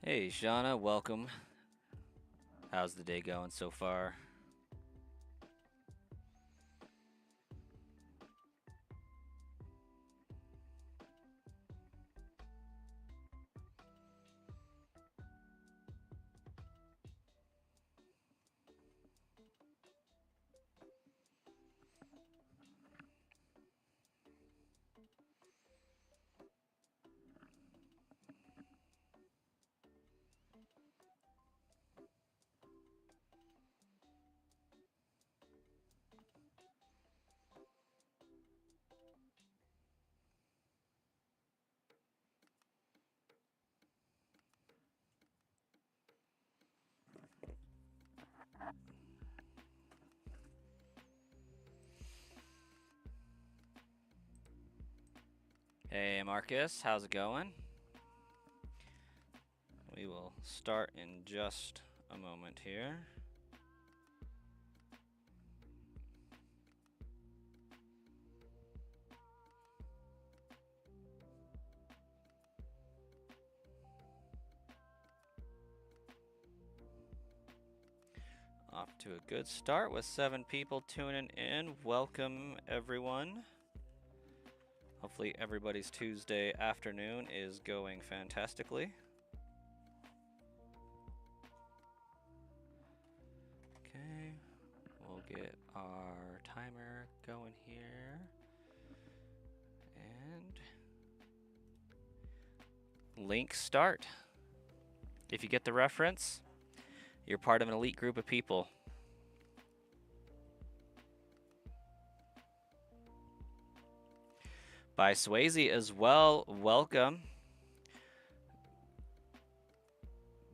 Hey, Shauna, welcome. How's the day going so far? Hey, Marcus, how's it going? We will start in just a moment here. Off to a good start with 7 people tuning in. Welcome, everyone. Hopefully, everybody's Tuesday afternoon is going fantastically. Okay, we'll get our timer going here. And link start. If you get the reference, you're part of an elite group of people. By Swayze as well, welcome.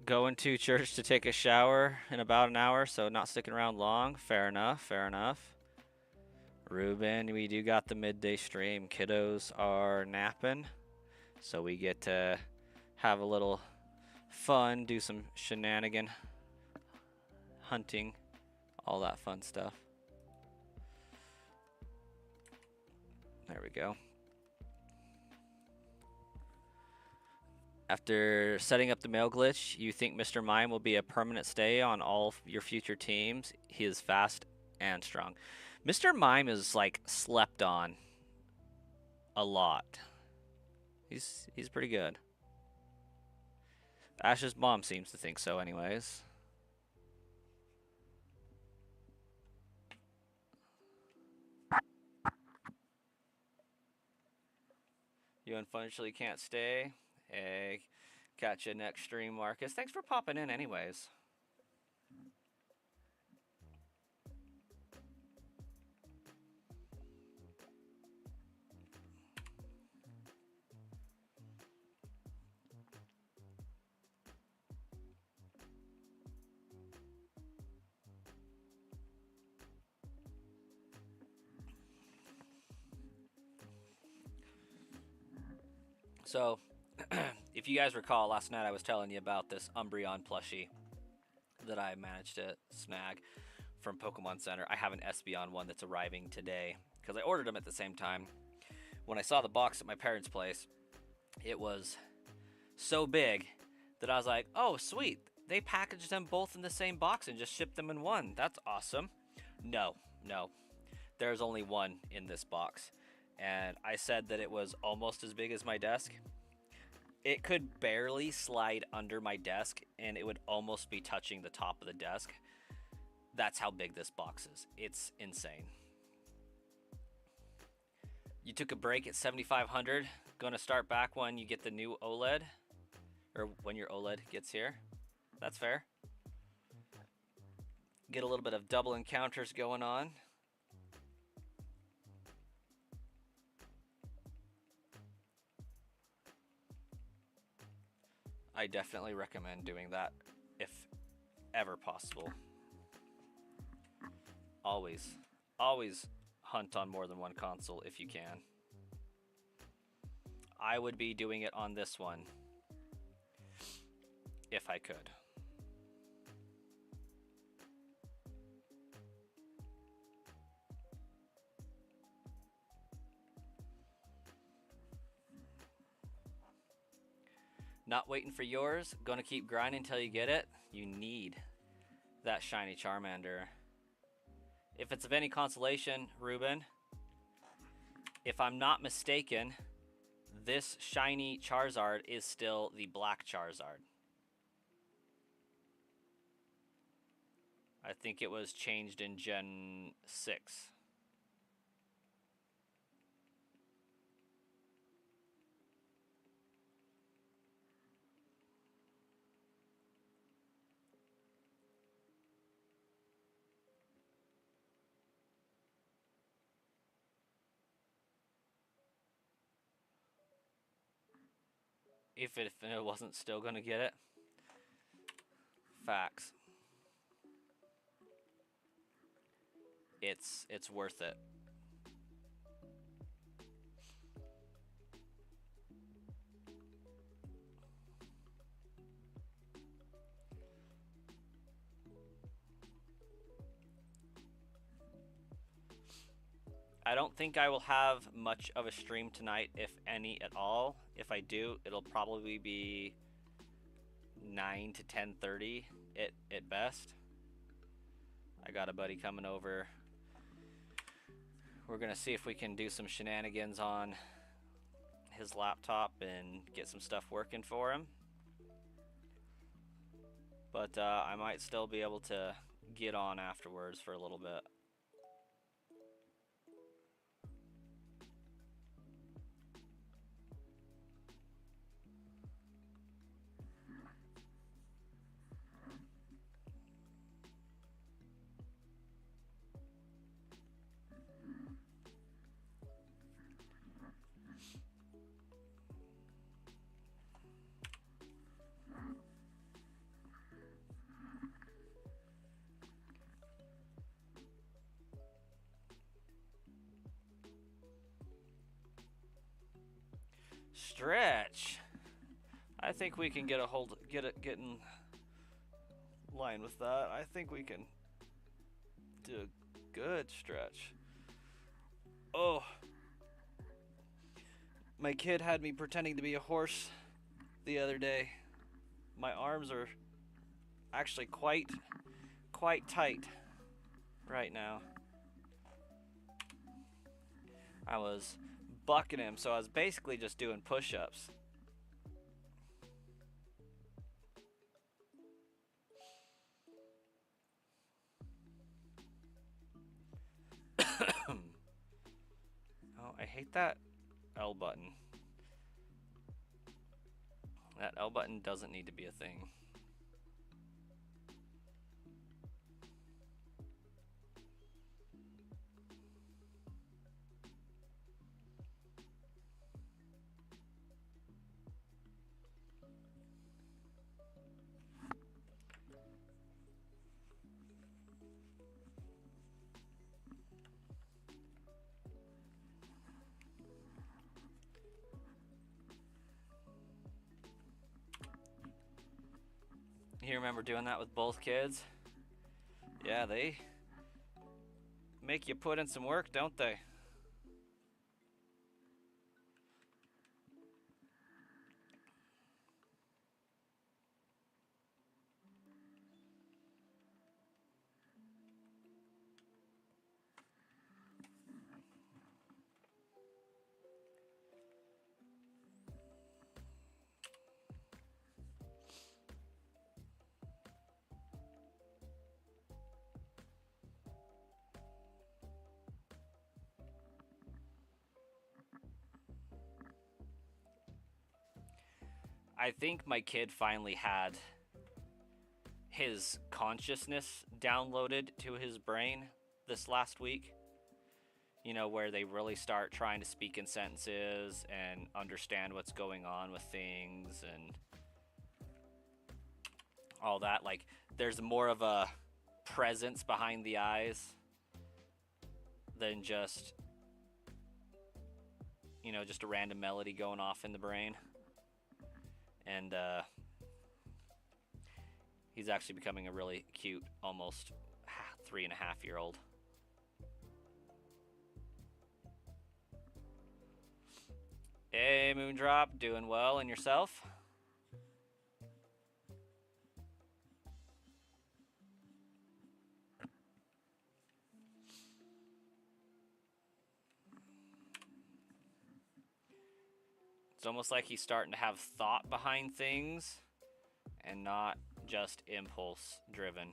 Going to church to take a shower in about an hour, so not sticking around long. Fair enough, fair enough. Ruben, we do got the midday stream. Kiddos are napping, so we get to have a little fun, do some shenanigan, hunting, all that fun stuff. There we go. After setting up the mail glitch, you think Mr. Mime will be a permanent stay on all your future teams. He is fast and strong. Mr. Mime is like slept on a lot. He's pretty good. Ash's mom seems to think so anyways. You unfortunately can't stay. Hey, catch you next stream, Marcus. Thanks for popping in anyways. So, if you guys recall, last night I was telling you about this Umbreon plushie that I managed to snag from Pokemon Center. I have an Espeon one that's arriving today because I ordered them at the same time. When I saw the box at my parents' place, it was so big that I was like, oh, sweet. They packaged them both in the same box and just shipped them in one. That's awesome. No. There's only one in this box. And I said that it was almost as big as my desk. It could barely slide under my desk and it would almost be touching the top of the desk. That's how big this box is. It's insane. You took a break at 7,500. Gonna start back when you get the new OLED, or when your OLED gets here. That's fair. Get a little bit of double encounters going on. I definitely recommend doing that if ever possible. Always hunt on more than one console if you can. I would be doing it on this one if I could. Not waiting for yours. Gonna keep grinding until you get it. You need that shiny Charmander. If it's of any consolation, Ruben, if I'm not mistaken, this shiny Charizard is still the black Charizard. I think it was changed in Gen 6. If it wasn't still gonna get it. Facts. It's worth it. I don't think I will have much of a stream tonight, if any at all. If I do, it'll probably be 9 to 10:30 at best. I got a buddy coming over. We're gonna see if we can do some shenanigans on his laptop and get some stuff working for him. But I might still be able to get on afterwards for a little bit. Stretch. I think we can get in line with that. I think we can do a good stretch. Oh, my kid had me pretending to be a horse the other day. My arms are actually quite tight right now. I was bucking him, so I was basically just doing push-ups. Oh, I hate that L button. That L button doesn't need to be a thing. You remember doing that with both kids? Yeah, they make you put in some work, don't they? I think my kid finally had his consciousness downloaded to his brain this last week. You know, where they really start trying to speak in sentences and understand what's going on with things and all that. Like, there's more of a presence behind the eyes than just, you know, just a random melody going off in the brain. And he's actually becoming a really cute, almost 3.5-year-old. Hey, Moondrop, doing well, and yourself? almost like he's starting to have thought behind things and not just impulse driven.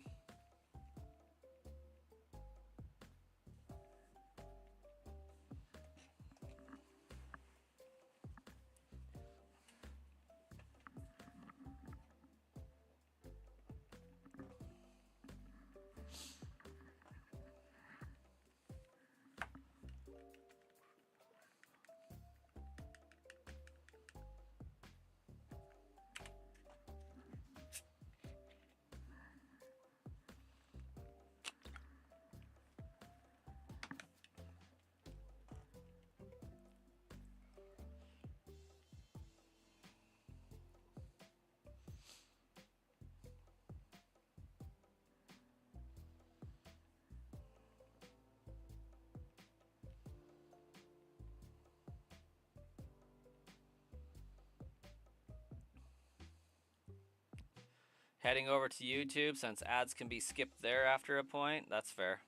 Heading over to YouTube since ads can be skipped there after a point. That's fair.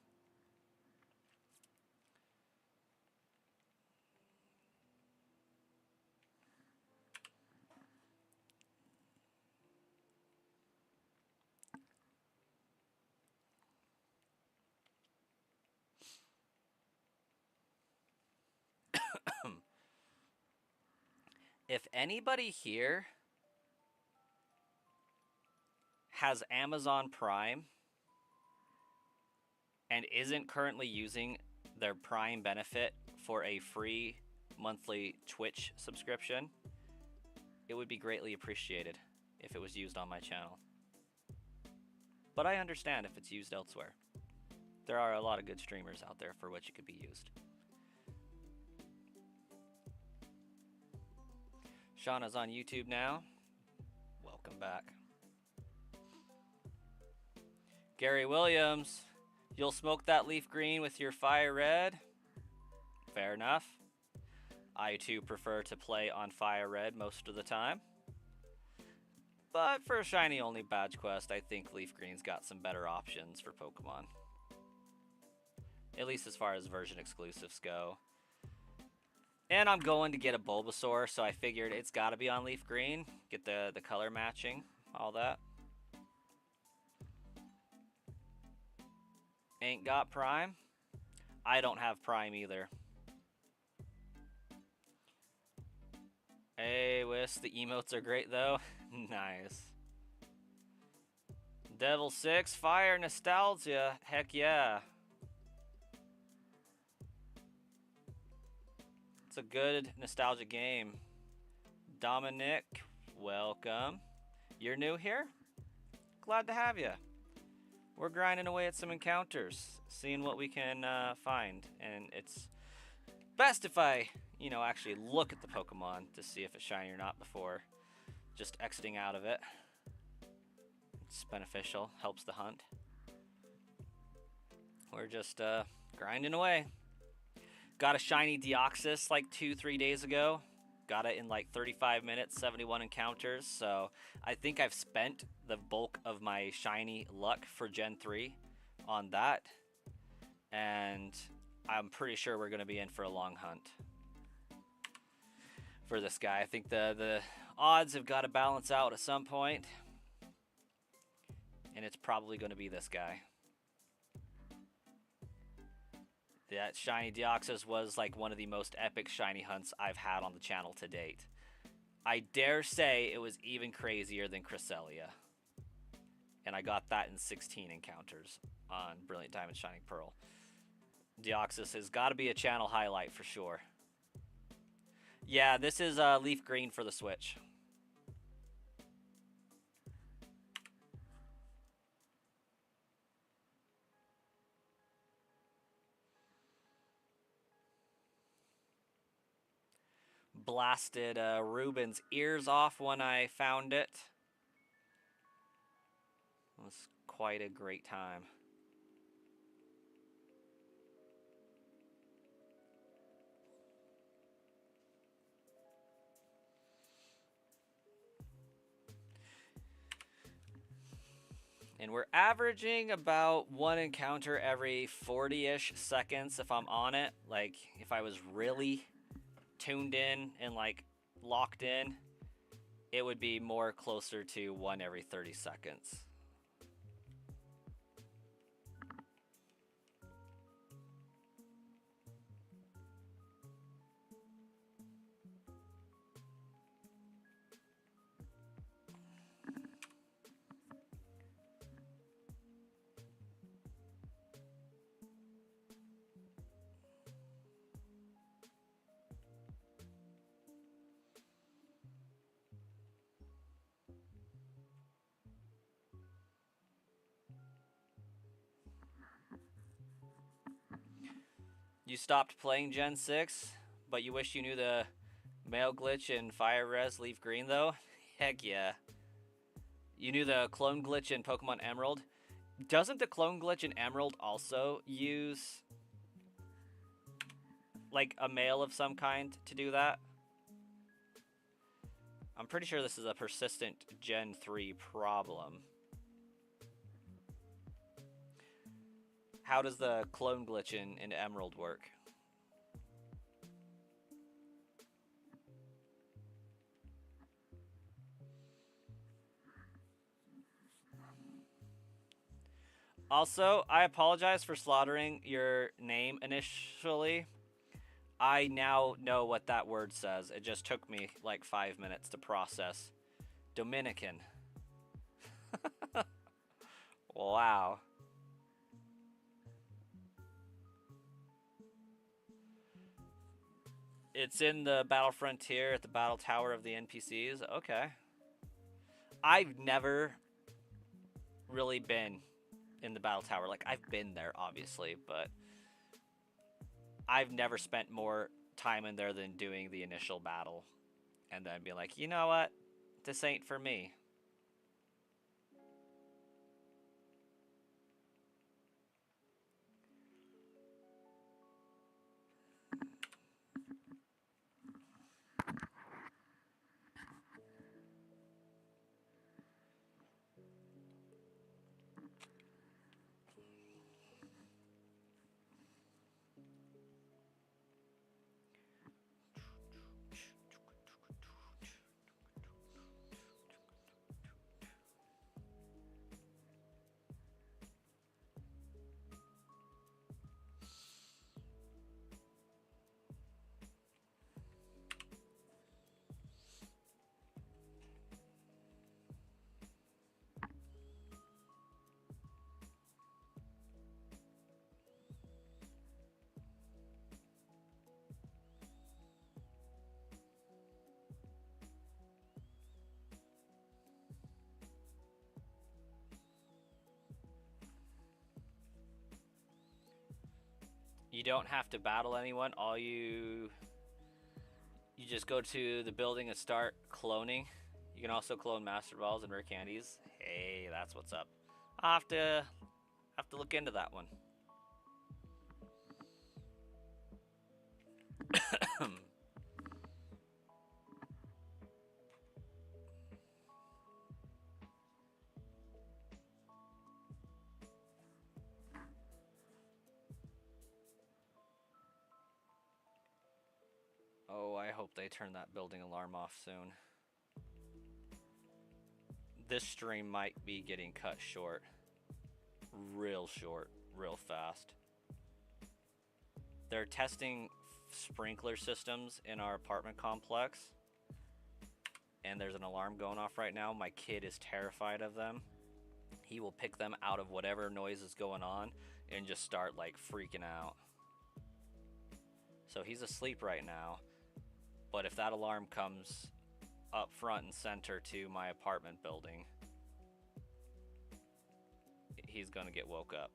If anybody here has Amazon Prime and isn't currently using their Prime benefit for a free monthly Twitch subscription, it would be greatly appreciated if it was used on my channel. But I understand if it's used elsewhere. There are a lot of good streamers out there for which it could be used. Shauna's on YouTube now. Welcome back. Gary Williams, you'll smoke that leaf green with your fire red? Fair enough. I too prefer to play on fire red most of the time. But for a shiny only badge quest, I think leaf green's got some better options for Pokemon. At least as far as version exclusives go. And I'm going to get a Bulbasaur, so I figured it's got to be on leaf green. Get the color matching, all that. Ain't got Prime? I don't have Prime either. Hey, Whis, the emotes are great though. Nice. Devil 6, Fire Nostalgia. Heck yeah. It's a good nostalgic game. Dominic, welcome. You're new here? Glad to have you. We're grinding away at some encounters, seeing what we can find. And it's best if I, actually look at the Pokemon to see if it's shiny or not before just exiting out of it. It's beneficial, helps the hunt. We're just grinding away. Got a shiny Deoxys like 2-3 days ago. Got it in like 35 minutes, 71 encounters. So I think I've spent the bulk of my shiny luck for Gen 3 on that. And I'm pretty sure we're going to be in for a long hunt for this guy. I think the odds have got to balance out at some point. And it's probably going to be this guy. That shiny Deoxys was like one of the most epic shiny hunts I've had on the channel to date. I dare say it was even crazier than Cresselia. And I got that in 16 encounters on Brilliant Diamond Shining Pearl. Deoxys has got to be a channel highlight for sure. Yeah, this is Leaf Green for the Switch. Blasted Ruben's ears off when I found it. It was quite a great time. And we're averaging about one encounter every 40-ish seconds if I'm on it. Like, if I was really tuned in and like locked in, it would be more closer to 1 every 30 seconds. You stopped playing Gen 6, but you wish you knew the mail glitch in Fire Res Leaf Green, though? Heck yeah. You knew the clone glitch in Pokemon Emerald? Doesn't the clone glitch in Emerald also use, like, a mail of some kind to do that? I'm pretty sure this is a persistent Gen 3 problem. How does the clone glitch in Emerald work? Also, I apologize for slaughtering your name initially. I now know what that word says. It just took me like 5 minutes to process. Dominican. Wow. It's in the Battle Frontier at the Battle Tower of the NPCs. Okay. I've never really been in the Battle Tower. Like, I've been there, obviously, but I've never spent more time in there than doing the initial battle. And then be like, you know what? This ain't for me. You don't have to battle anyone. You just go to the building and start cloning. You can also clone Master Balls and Rare Candies. Hey, that's what's up. I'll have to look into that one. Oh, I hope they turn that building alarm off soon. This stream might be getting cut short. Real short, real fast. They're testing sprinkler systems in our apartment complex. And there's an alarm going off right now. My kid is terrified of them. He will pick them out of whatever noise is going on and just start like freaking out. So he's asleep right now. But if that alarm comes up front and center to my apartment building, he's gonna get woke up.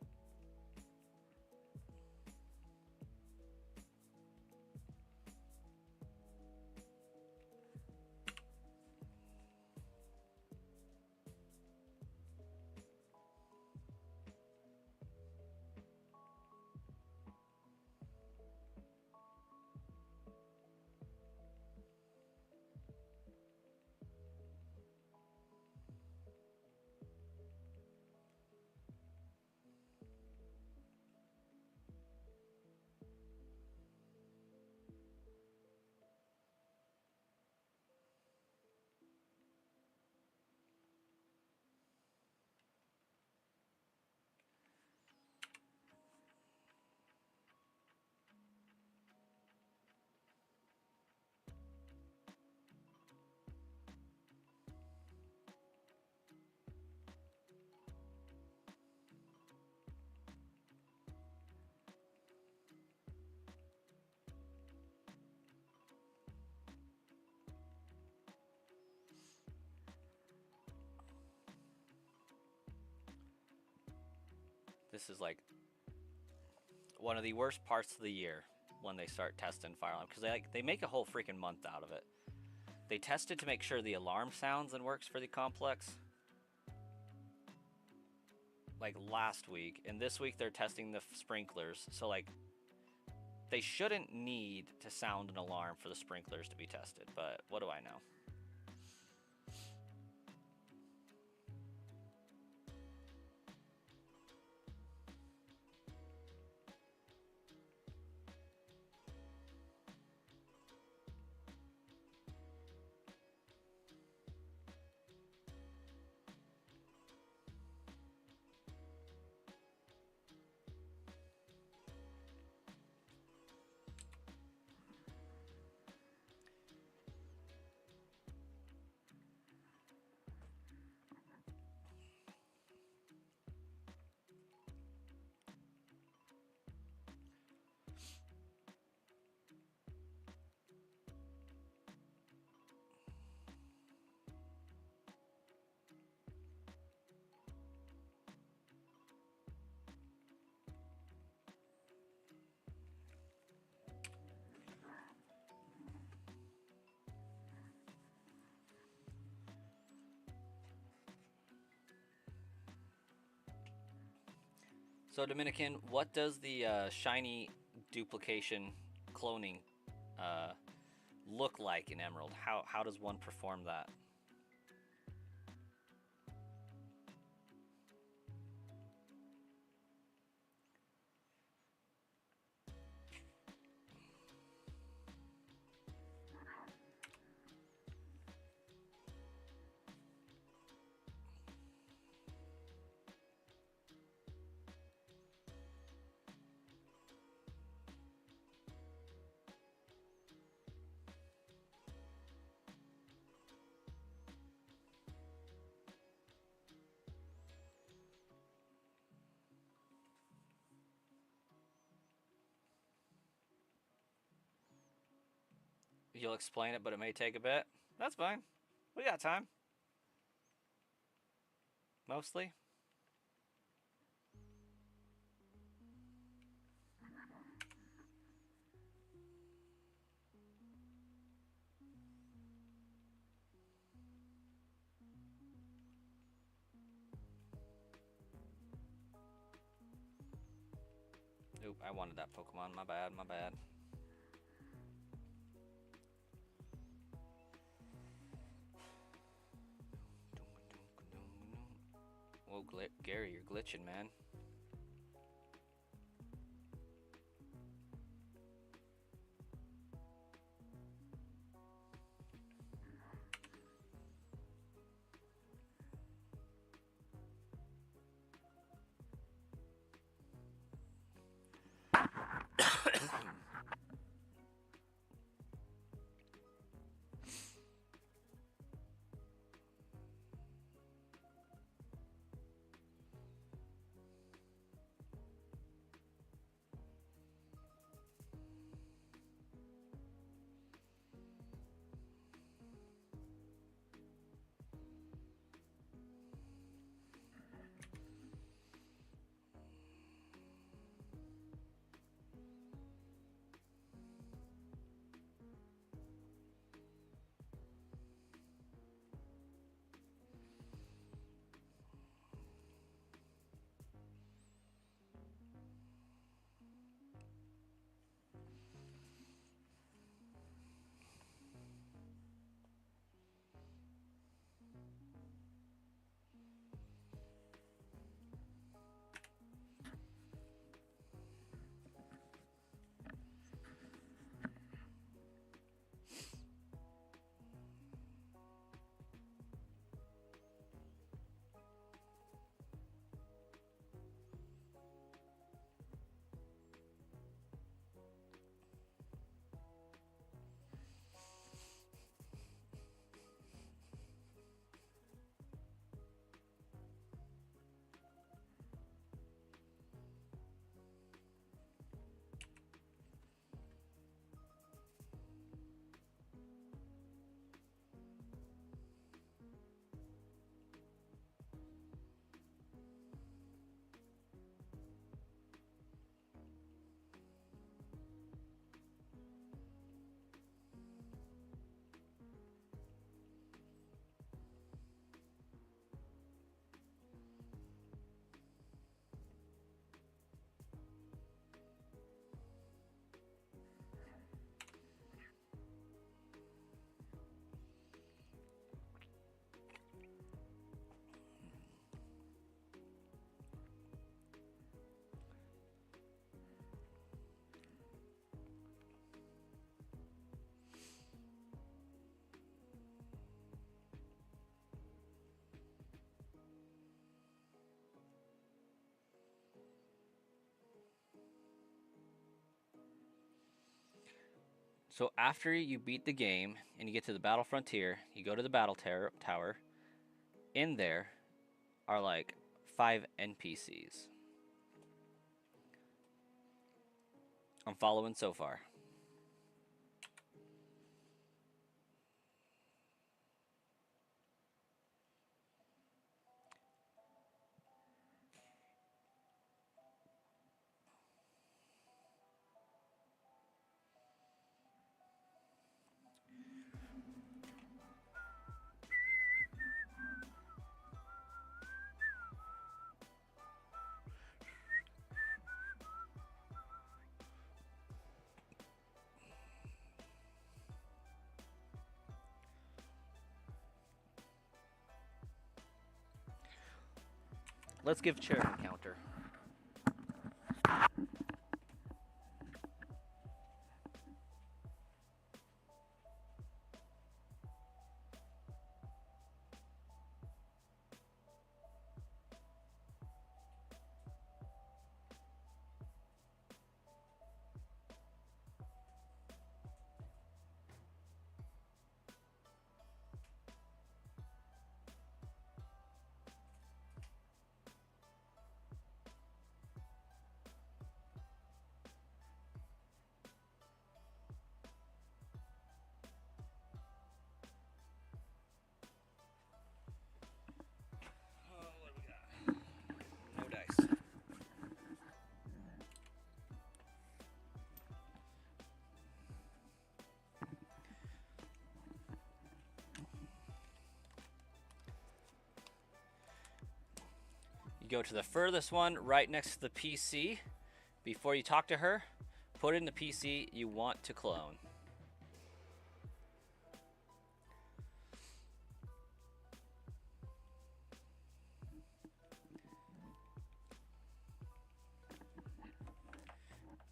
This is like one of the worst parts of the year when they start testing fire alarm, because they make a whole freaking month out of it. They tested to make sure the alarm sounds and works for the complex like last week, and this week they're testing the sprinklers. So like they shouldn't need to sound an alarm for the sprinklers to be tested, but what do I know? So Dominican, what does the shiny duplication cloning uh, look like in Emerald? How does one perform that? You'll explain it, but it may take a bit. That's fine. We got time. Mostly. Oop, I wanted that Pokemon. My bad, my bad. Whoa, Gary, you're glitching, man. So after you beat the game and you get to the battle frontier, you go to the battle tower. In there are like 5 NPCs. I'm following so far. Let's give Chair an encounter. No dice. You go to the furthest one right next to the PC. Before you talk to her, put in the PC you want to clone.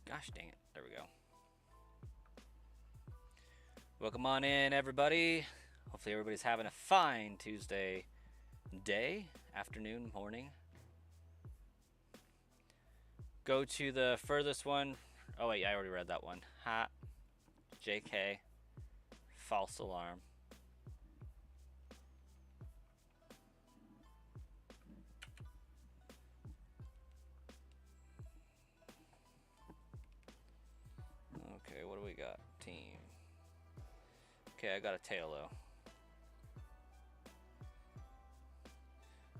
Gosh dang it. There we go. Welcome on in, everybody. Hopefully everybody's having a fine Tuesday day, afternoon, morning. Go to the furthest one. Oh, wait, I already read that one. Hat, JK, false alarm. Okay, what do we got? Team. Okay, I got a Tailo.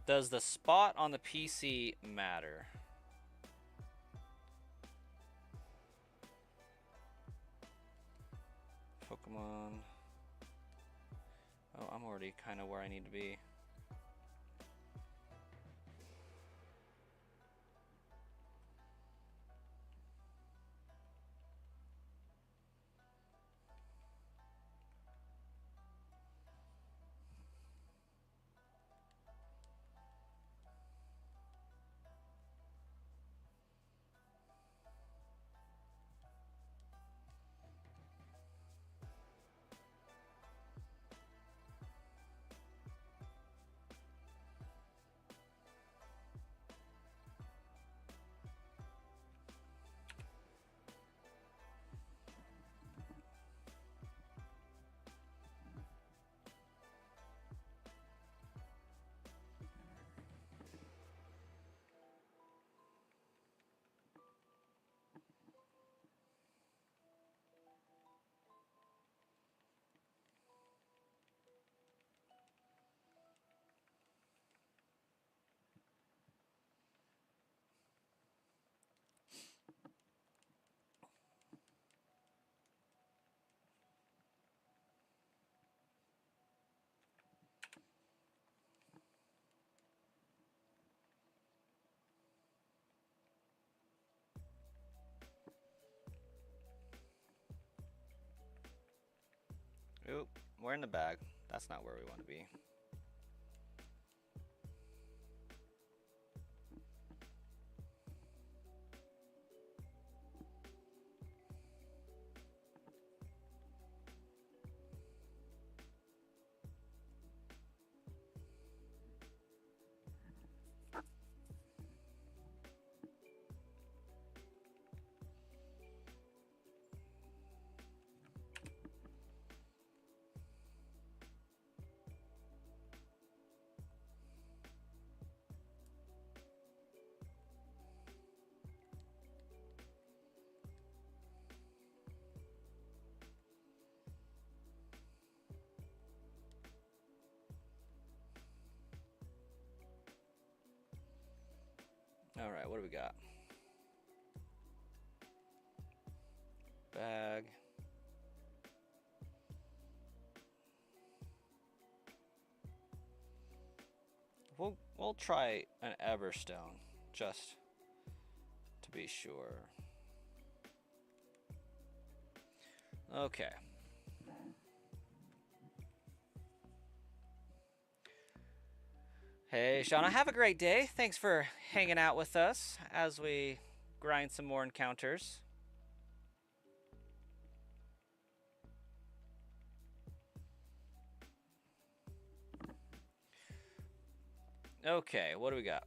Does the spot on the PC matter? Pokemon. Oh, I'm already kind of where I need to be. Oop, we're in the bag. That's not where we want to be. Alright, what do we got? Bag. We'll try an Everstone, just to be sure. Okay. Hey, Shauna, have a great day. Thanks for hanging out with us as we grind some more encounters. Okay, what do we got?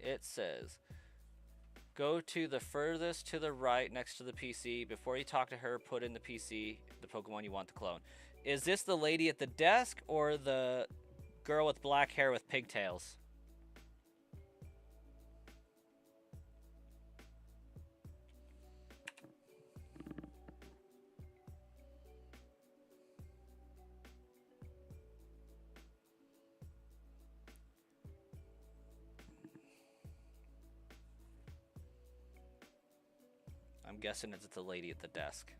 It says, go to the furthest to the right next to the PC. Before you talk to her, put in the PC the Pokemon you want to clone. Is this the lady at the desk or the girl with black hair with pigtails? I'm guessing it's the lady at the desk.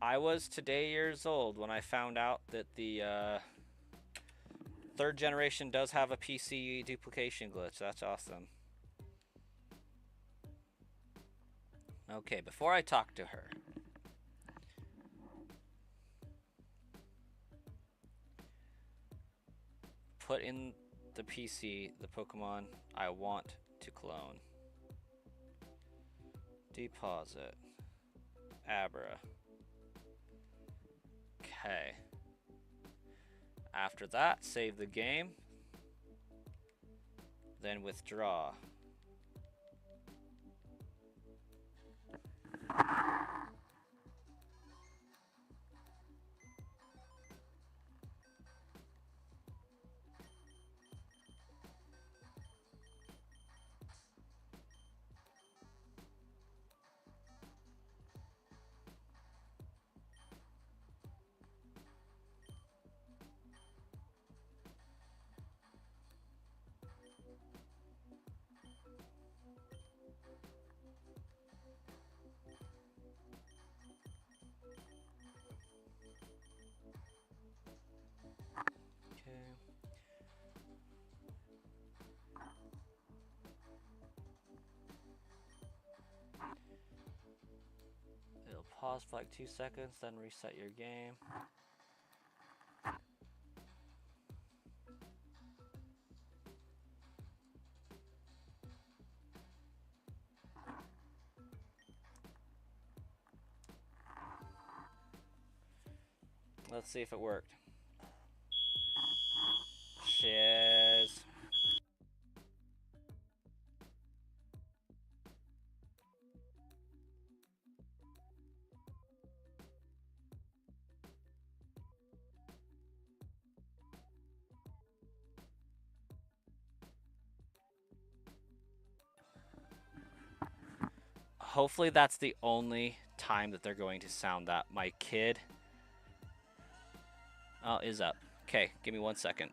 I was today years old when I found out that the third generation does have a PC duplication glitch. That's awesome. Okay, before I talk to her, put in the PC the Pokemon I want to clone. Deposit. Abra. Okay. After that, save the game. Then withdraw. It'll pause for like 2 seconds, then reset your game. Let's see if it worked. Shiz. Hopefully that's the only time that they're going to sound that. My kid is up. Okay, give me 1 second.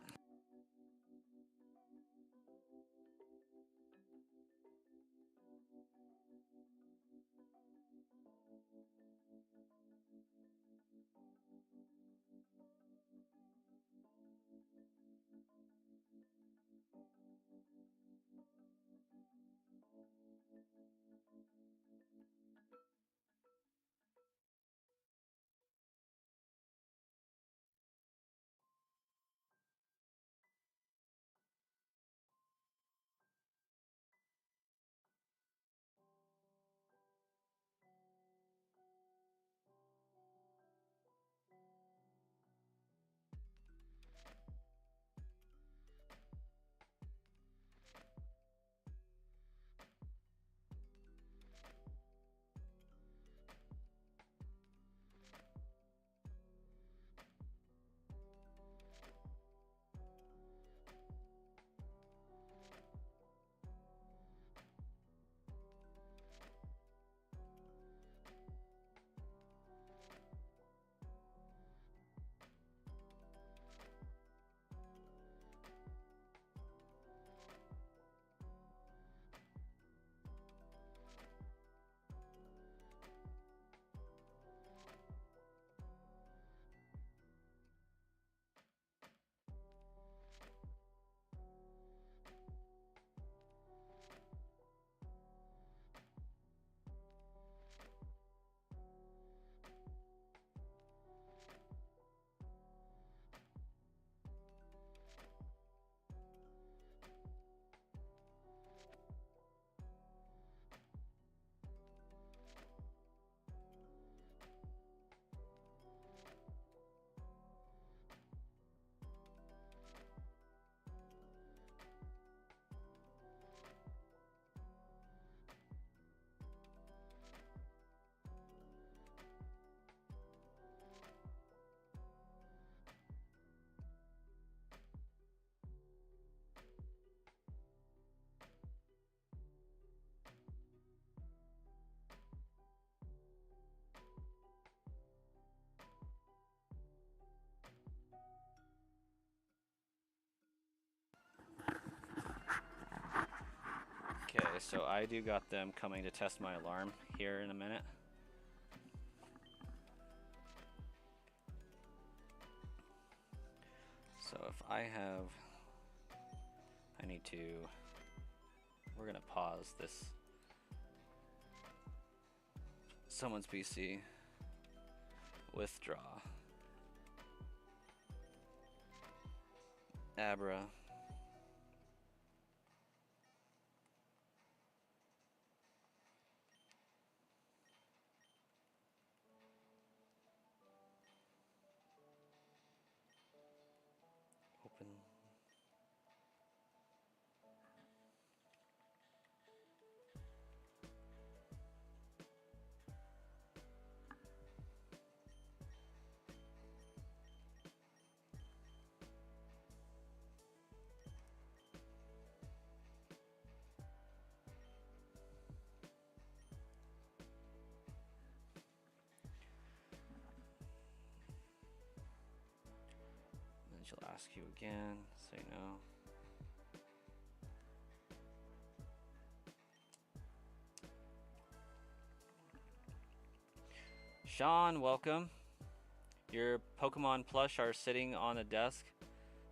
Okay, so I do got them coming to test my alarm here in a minute. So if I need to, we're gonna pause this. Someone's PC. Withdraw. Abra. Open. Then she'll ask you again. Say no. Sean, welcome. Your Pokemon plush are sitting on the desk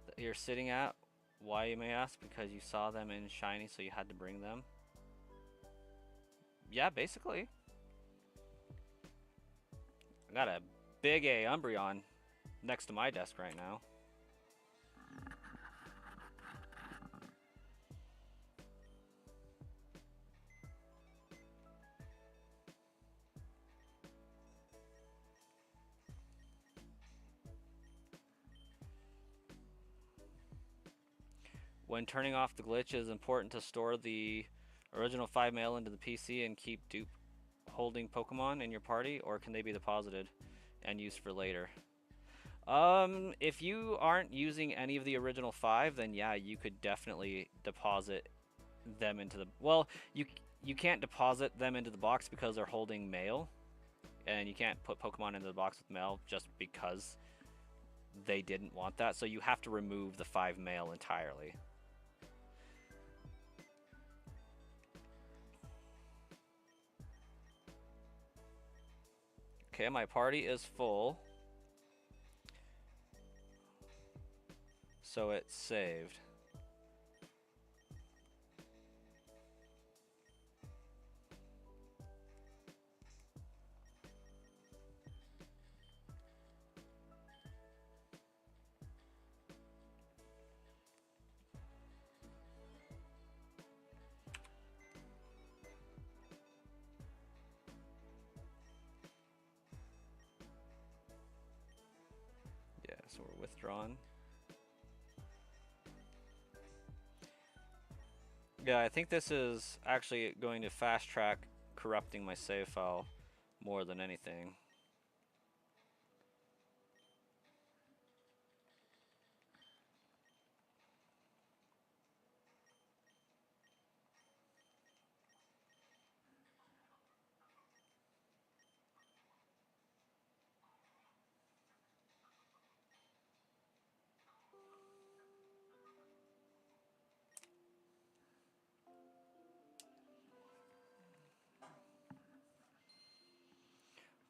that you're sitting at. Why, you may ask? Because you saw them in shiny, so you had to bring them. Yeah, basically. I got a big A Umbreon next to my desk right now. When turning off the glitch, it is important to store the original 5 mail into the PC and keep dupe holding Pokemon in your party, or can they be deposited and used for later? If you aren't using any of the original 5, then yeah, you could definitely deposit them into the... Well, you can't deposit them into the box because they're holding mail, and you can't put Pokemon into the box with mail just because they didn't want that, so you have to remove the 5 mail entirely. Okay, my party is full. So it's saved. Yeah, so we're withdrawn. Yeah, I think this is actually going to fast track corrupting my save file more than anything.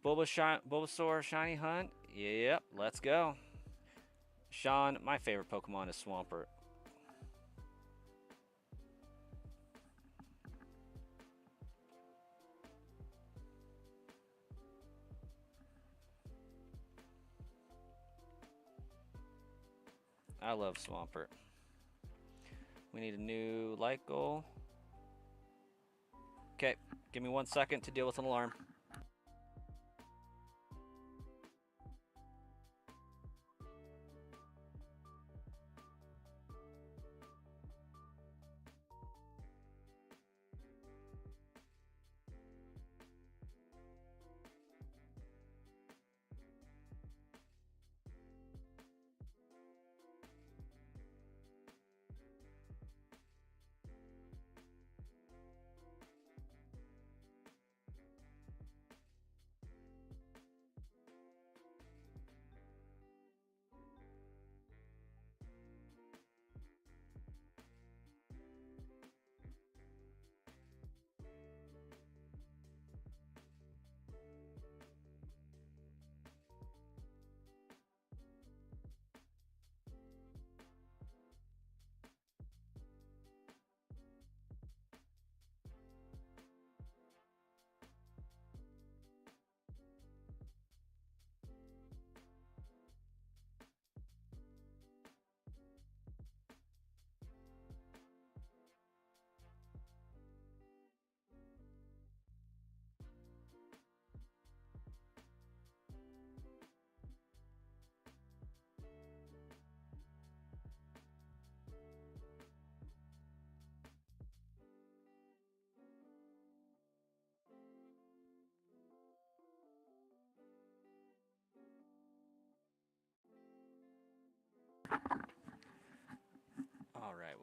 Bulbasaur Shiny Hunt? Yep, let's go. Sean, my favorite Pokemon is Swampert. I love Swampert. We need a new light goal. Okay, give me 1 second to deal with an alarm.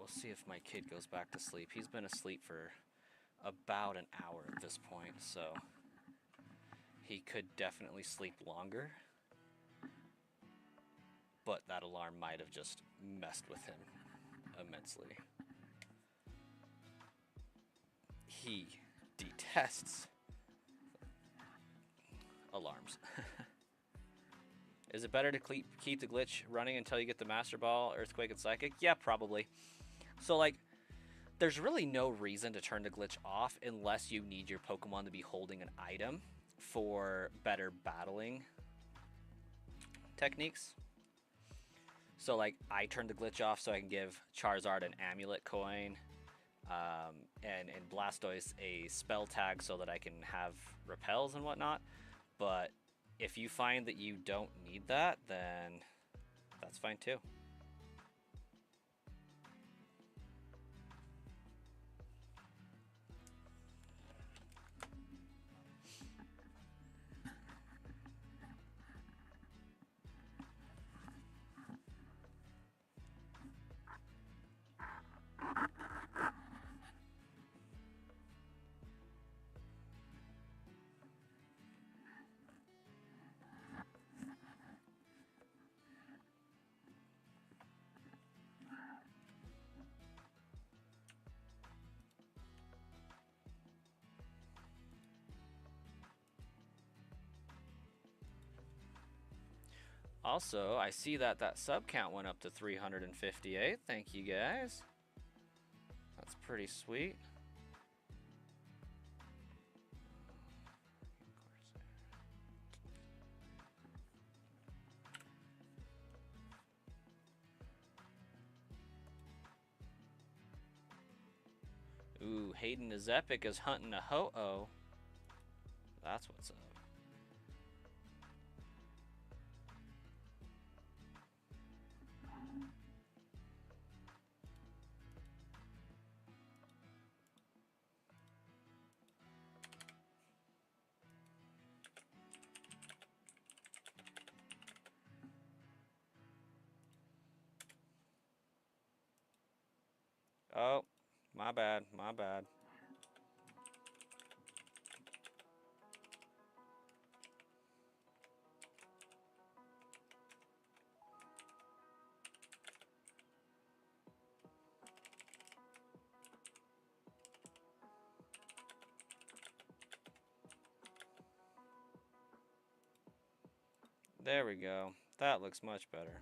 we'll see if my kid goes back to sleep. He's been asleep for about an hour at this point, so he could definitely sleep longer. But that alarm might have just messed with him immensely. He detests alarms. Is it better to keep the glitch running until you get the Master Ball, Earthquake, and Psychic? Yeah, probably. So, like, there's really no reason to turn the glitch off unless you need your Pokemon to be holding an item for better battling techniques. So, like, I turned the glitch off so I can give Charizard an Amulet coin and Blastoise a spell tag so that I can have repels and whatnot. But if you find that you don't need that, then that's fine too. Also, I see that sub count went up to 358. Thank you guys. That's pretty sweet. Ooh, Hayden is epic as hunting a Ho-Oh. That's what's up. Oh, my bad, my bad. There we go. That looks much better.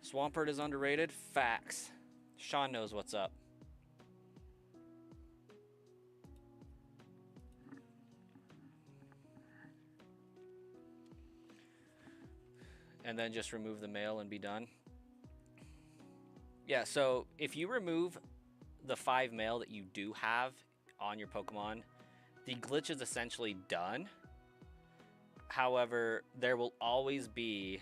Swampert is underrated. Facts. Sean knows what's up. And then just remove the mail and be done. Yeah, so if you remove the 5 mail that you do have on your Pokemon, the glitch is essentially done. However, there will always be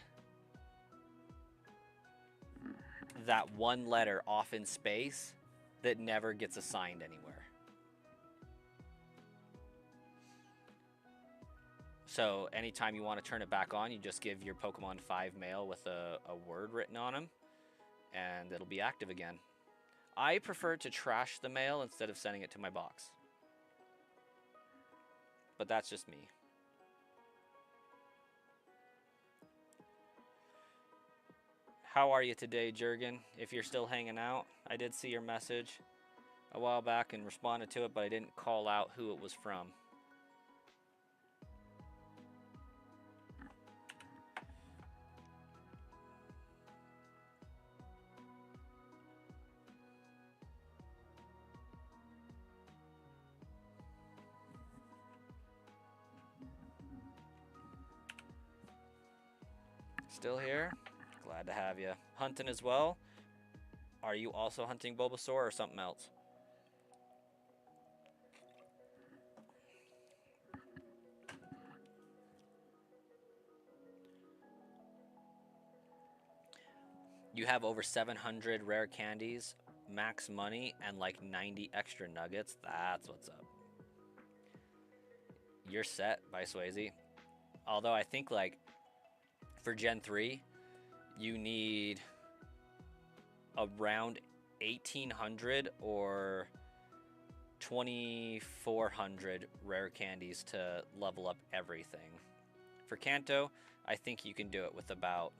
that one letter off in space that never gets assigned anywhere. So anytime you want to turn it back on, you just give your Pokemon 5 mail with a word written on them, and it'll be active again. I prefer to trash the mail instead of sending it to my box. But that's just me. How are you today, Jurgen? If you're still hanging out, I did see your message a while back and responded to it, but I didn't call out who it was from. Still here? Glad to have you. Hunting as well? Are you also hunting Bulbasaur or something else? You have over 700 rare candies, max money, and like 90 extra nuggets. That's what's up. You're set by Swayze. Although I think like for Gen 3, you need around 1800 or 2400 rare candies to level up everything. For Kanto, I think you can do it with about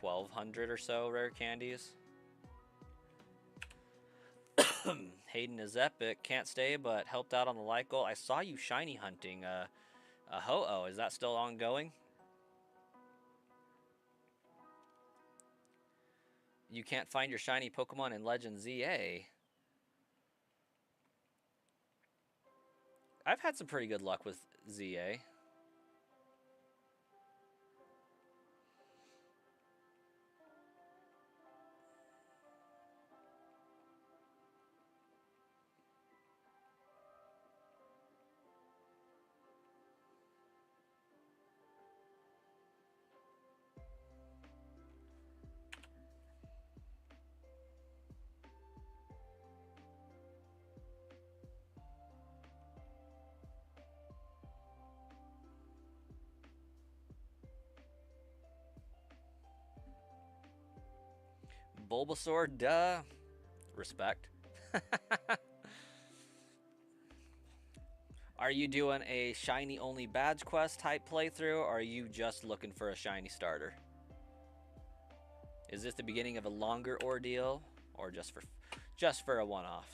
1200 or so rare candies. Hayden is epic. Can't stay, but helped out on the like goal. I saw you shiny hunting a Ho-Oh. Is that still ongoing? You can't find your shiny Pokemon in Legend ZA. I've had some pretty good luck with ZA. Bulbasaur, duh. Respect. Are you doing a shiny only badge quest type playthrough, or are you just looking for a shiny starter? Is this the beginning of a longer ordeal, or just for a one-off?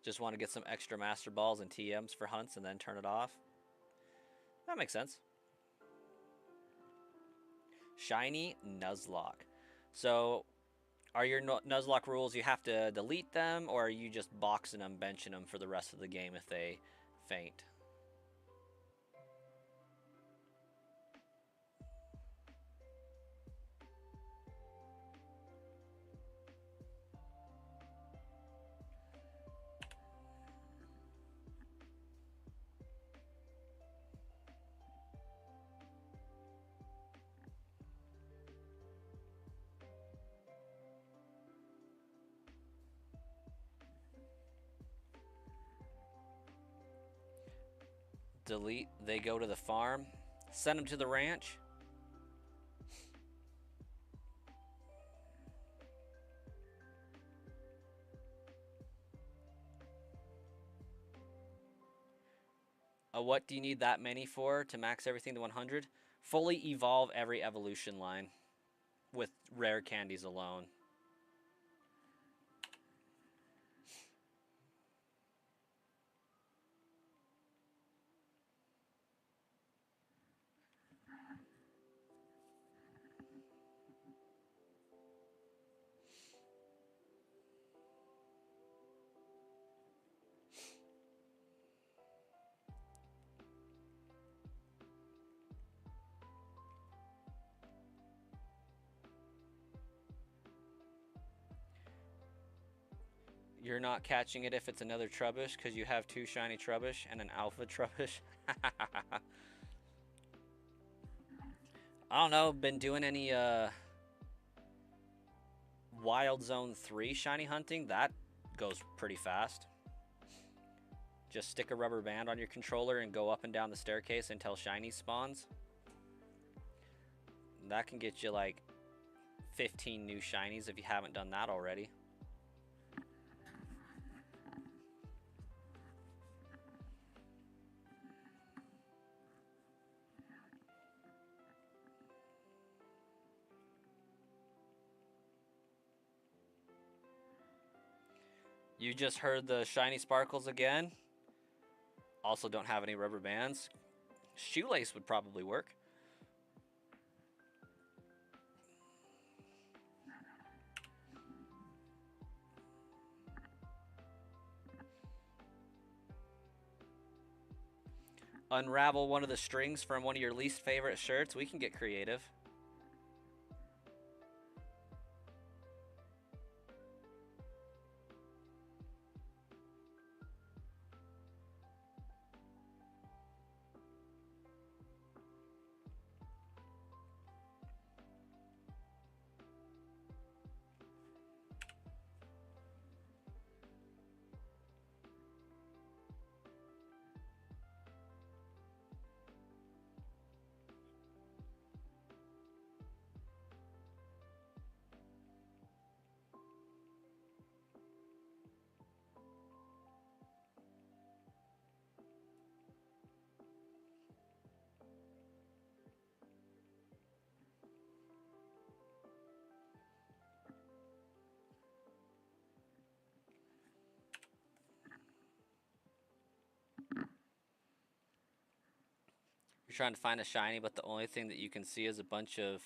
Just want to get some extra Master Balls and TMs for hunts and then turn it off? That makes sense. Shiny Nuzlocke. So, are your Nuzlocke rules you have to delete them, or are you just boxing them, benching them for the rest of the game if they faint? Delete, they go to the farm. Send them to the ranch. What do you need that many for to max everything to 100? Fully evolve every evolution line with rare candies alone. You're not catching it if it's another Trubbish because you have 2 shiny Trubbish and an alpha Trubbish. I don't know, been doing any Wild Zone 3 shiny hunting? That goes pretty fast. Just stick a rubber band on your controller and go up and down the staircase until shiny spawns. That can get you like 15 new shinies if you haven't done that already. You just heard the shiny sparkles again. Also don't have any rubber bands. Shoelace would probably work. Unravel one of the strings from one of your least favorite shirts. We can get creative. trying to find a shiny, but the only thing that you can see is a bunch of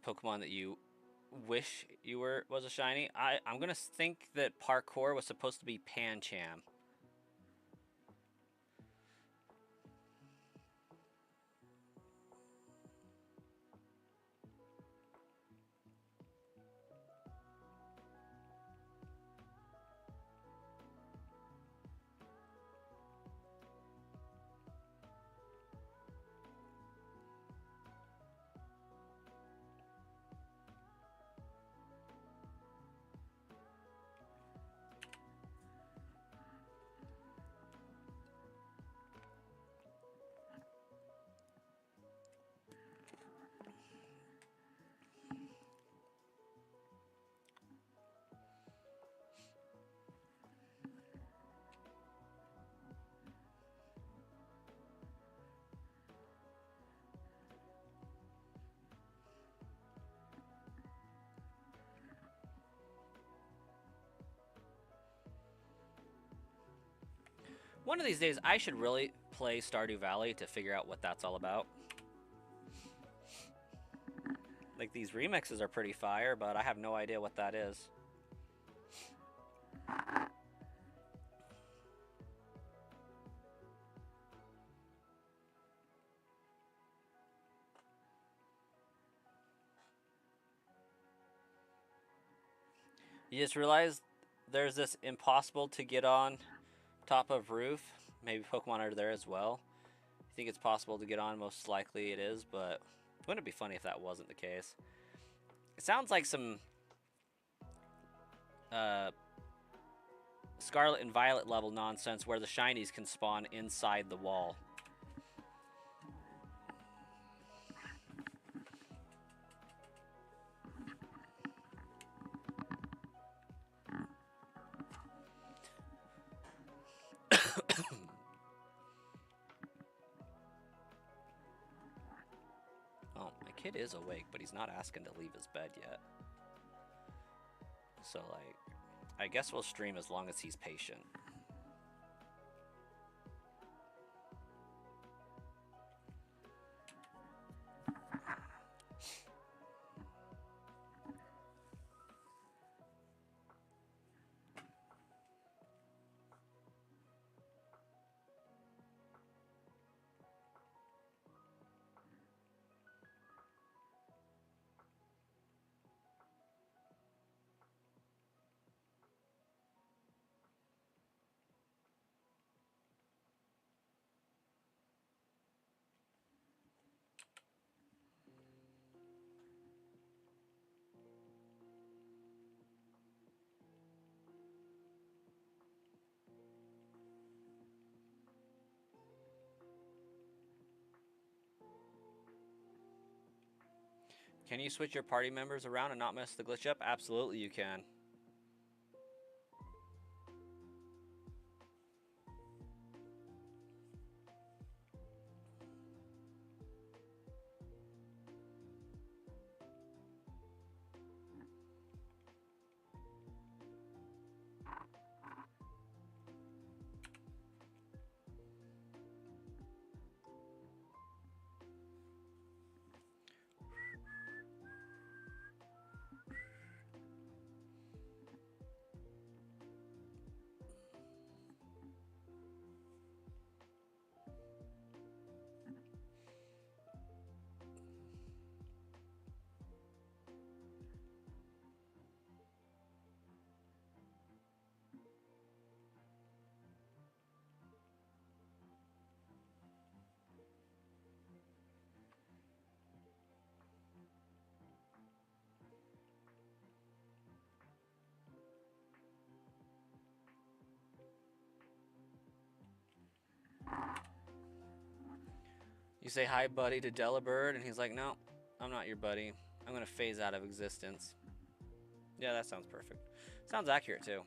Pokemon that you wish was a shiny. I'm gonna think that Parkour was supposed to be Pancham. One of these days, I should really play Stardew Valley to figure out what that's all about. Like, these remixes are pretty fire, but I have no idea what that is. You just realize there's this impossible to get on top of roof. Maybe Pokemon are there as well. I think it's possible to get on. Most likely it is, but wouldn't it be funny if that wasn't the case? It sounds like some Scarlet and Violet level nonsense where the shinies can spawn inside the wall. Oh, my kid is awake, but he's not asking to leave his bed yet. So, like, I guess we'll stream as long as he's patient. Can you switch your party members around and not mess the glitch up? Absolutely you can. You say hi, buddy, to Delibird, and he's like, no, I'm not your buddy. I'm going to phase out of existence. Yeah, that sounds perfect. Sounds accurate, too.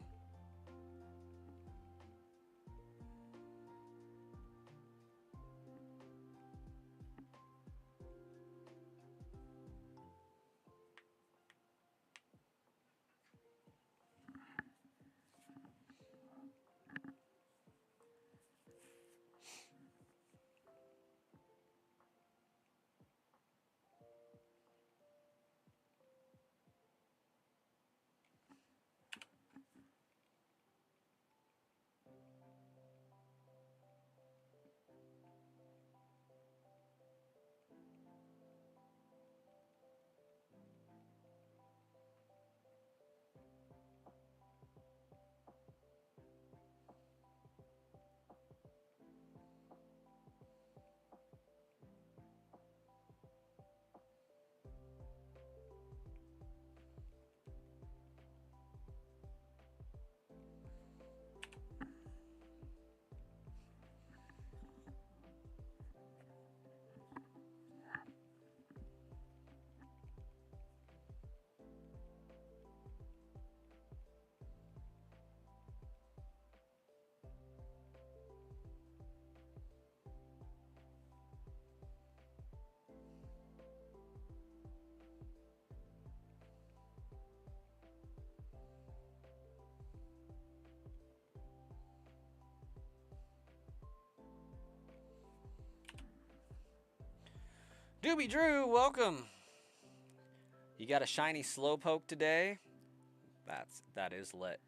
Scooby Drew, welcome. You got a shiny Slowpoke today. That is lit.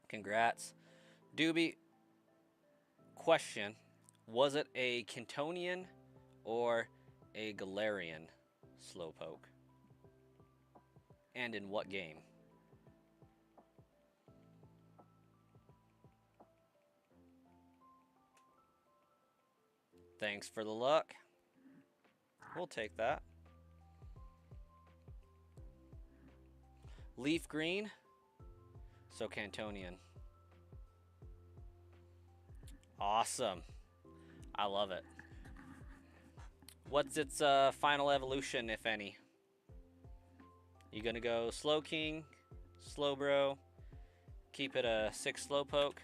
Congrats. Doobie, question. Was it a Cantonian or a Galarian Slowpoke? And in what game? Thanks for the luck. We'll take that. Leaf green. So Cantonian. Awesome. I love it. What's its final evolution, if any? You gonna go Slowking, Slowbro, keep it a 6 Slowpoke?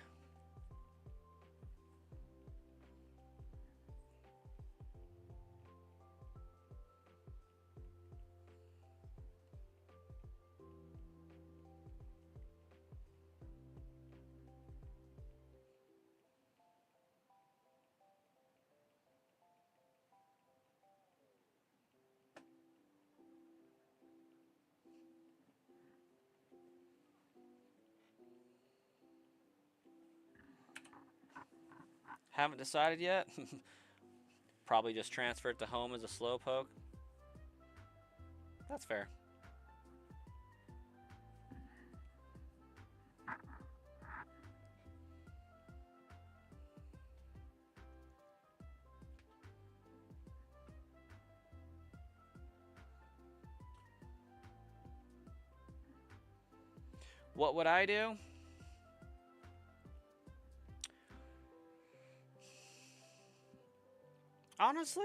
Haven't decided yet? Probably just transfer it to home as a Slowpoke. That's fair. What would I do? Honestly,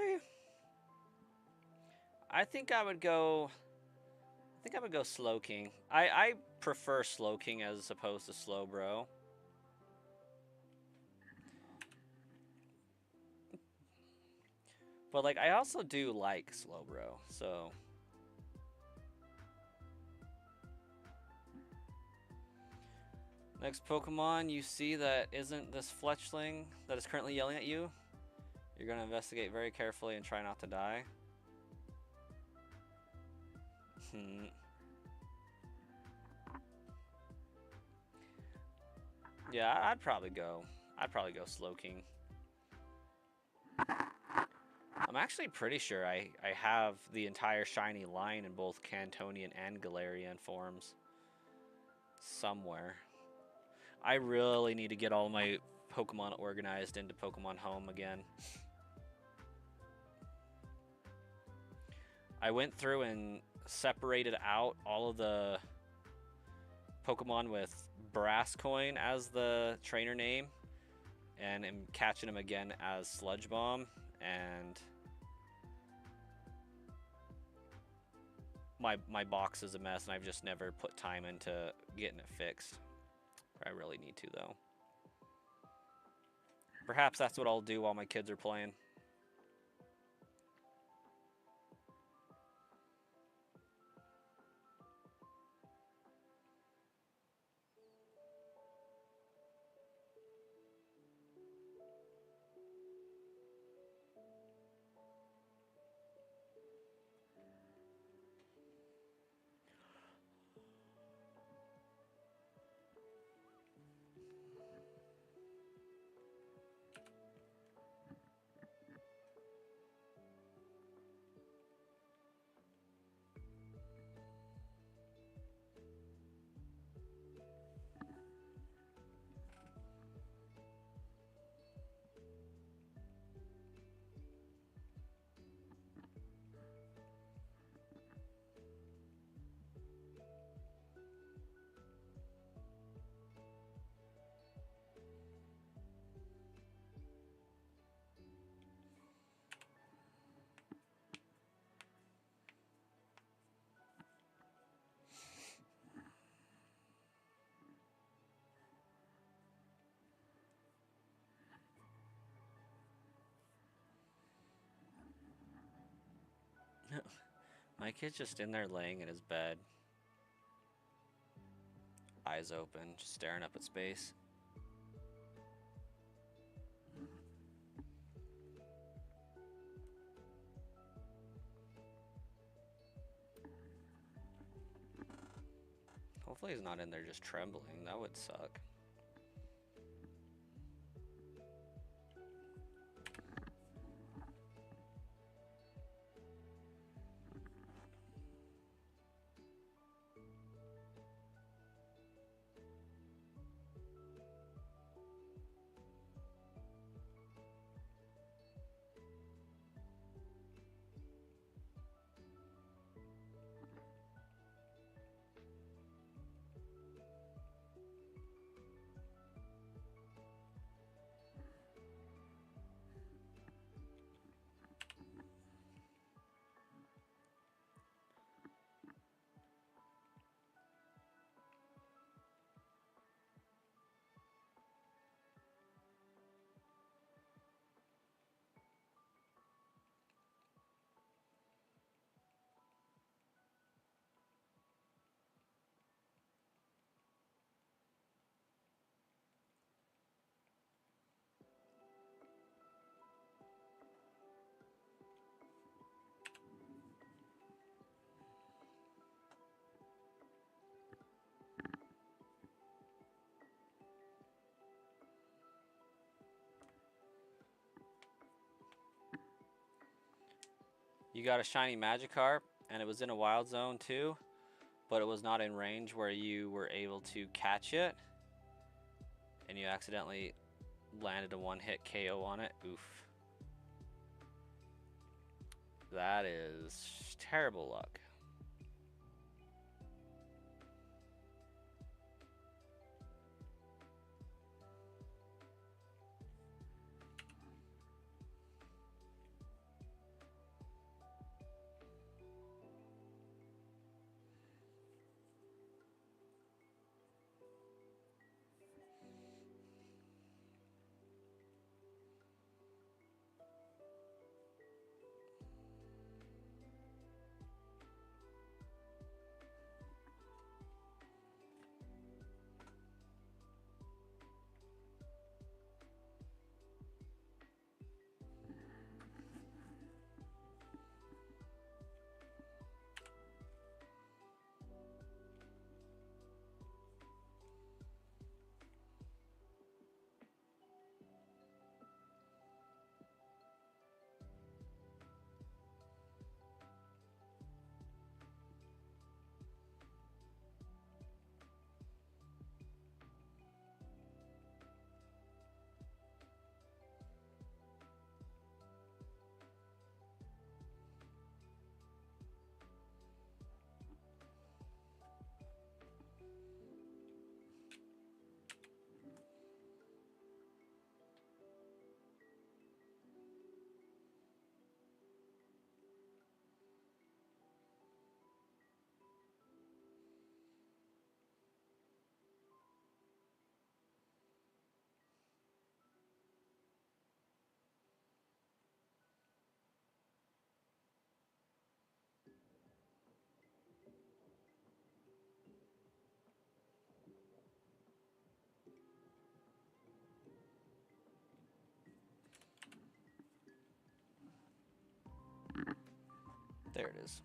I think I would go Slowking. I prefer Slowking as opposed to Slowbro. But like I also do like Slowbro, so next Pokemon you see that isn't this Fletchling that is currently yelling at you, you're going to investigate very carefully and try not to die. Yeah, I'd probably go Slowking. I'm actually pretty sure I have the entire shiny line in both Cantonian and Galarian forms somewhere. I really need to get all my Pokemon organized into Pokemon Home again. I went through and separated out all of the Pokemon with Brass Coin as the trainer name, and am catching them again as Sludge Bomb, and my box is a mess, and I've just never put time into getting it fixed. I really need to, though. Perhaps that's what I'll do while my kids are playing. My kid's just in there laying in his bed, eyes open, just staring up at space. Hopefully he's not in there just trembling. That would suck. You got a shiny Magikarp, and it was in a wild zone too, but it was not in range where you were able to catch it, and you accidentally landed a one-hit KO on it. Oof. That is terrible luck. There it is.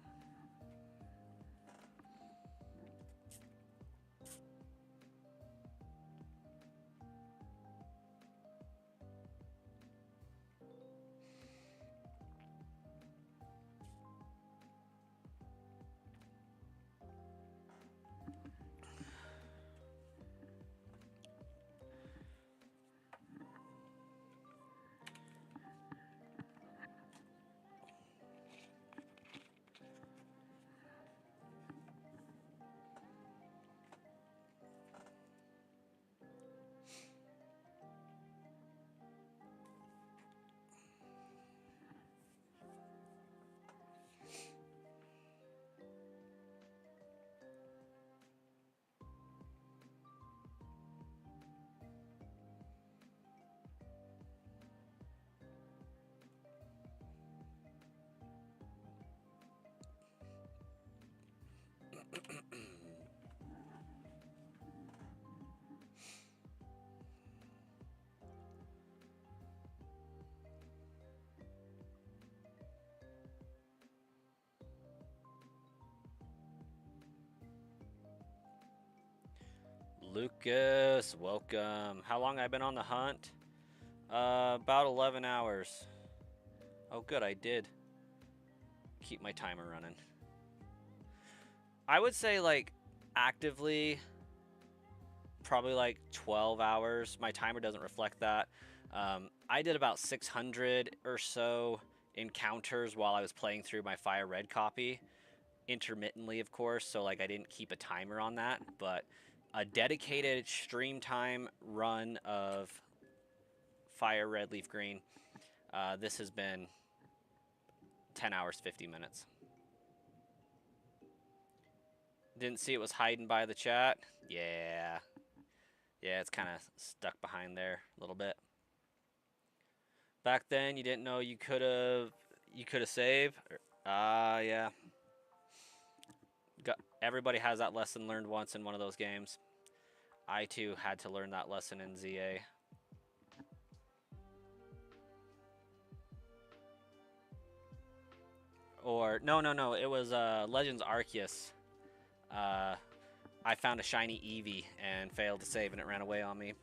Lucas, welcome. How long I been on the hunt? About 11 hours. Oh, good, I did keep my timer running. I would say, like, actively, probably like 12 hours. My timer doesn't reflect that. I did about 600 or so encounters while I was playing through my Fire Red copy, intermittently, of course, so like I didn't keep a timer on that, but a dedicated stream time run of Fire Red Leaf Green, this has been 10 hours, 50 minutes. Didn't see it was hiding by the chat. Yeah, it's kind of stuck behind there a little bit. Back then, you didn't know you could have saved. Yeah. Everybody has that lesson learned once in one of those games. I too had to learn that lesson in ZA. Or no, it was Legends Arceus. I found a shiny Eevee and failed to save, and it ran away on me.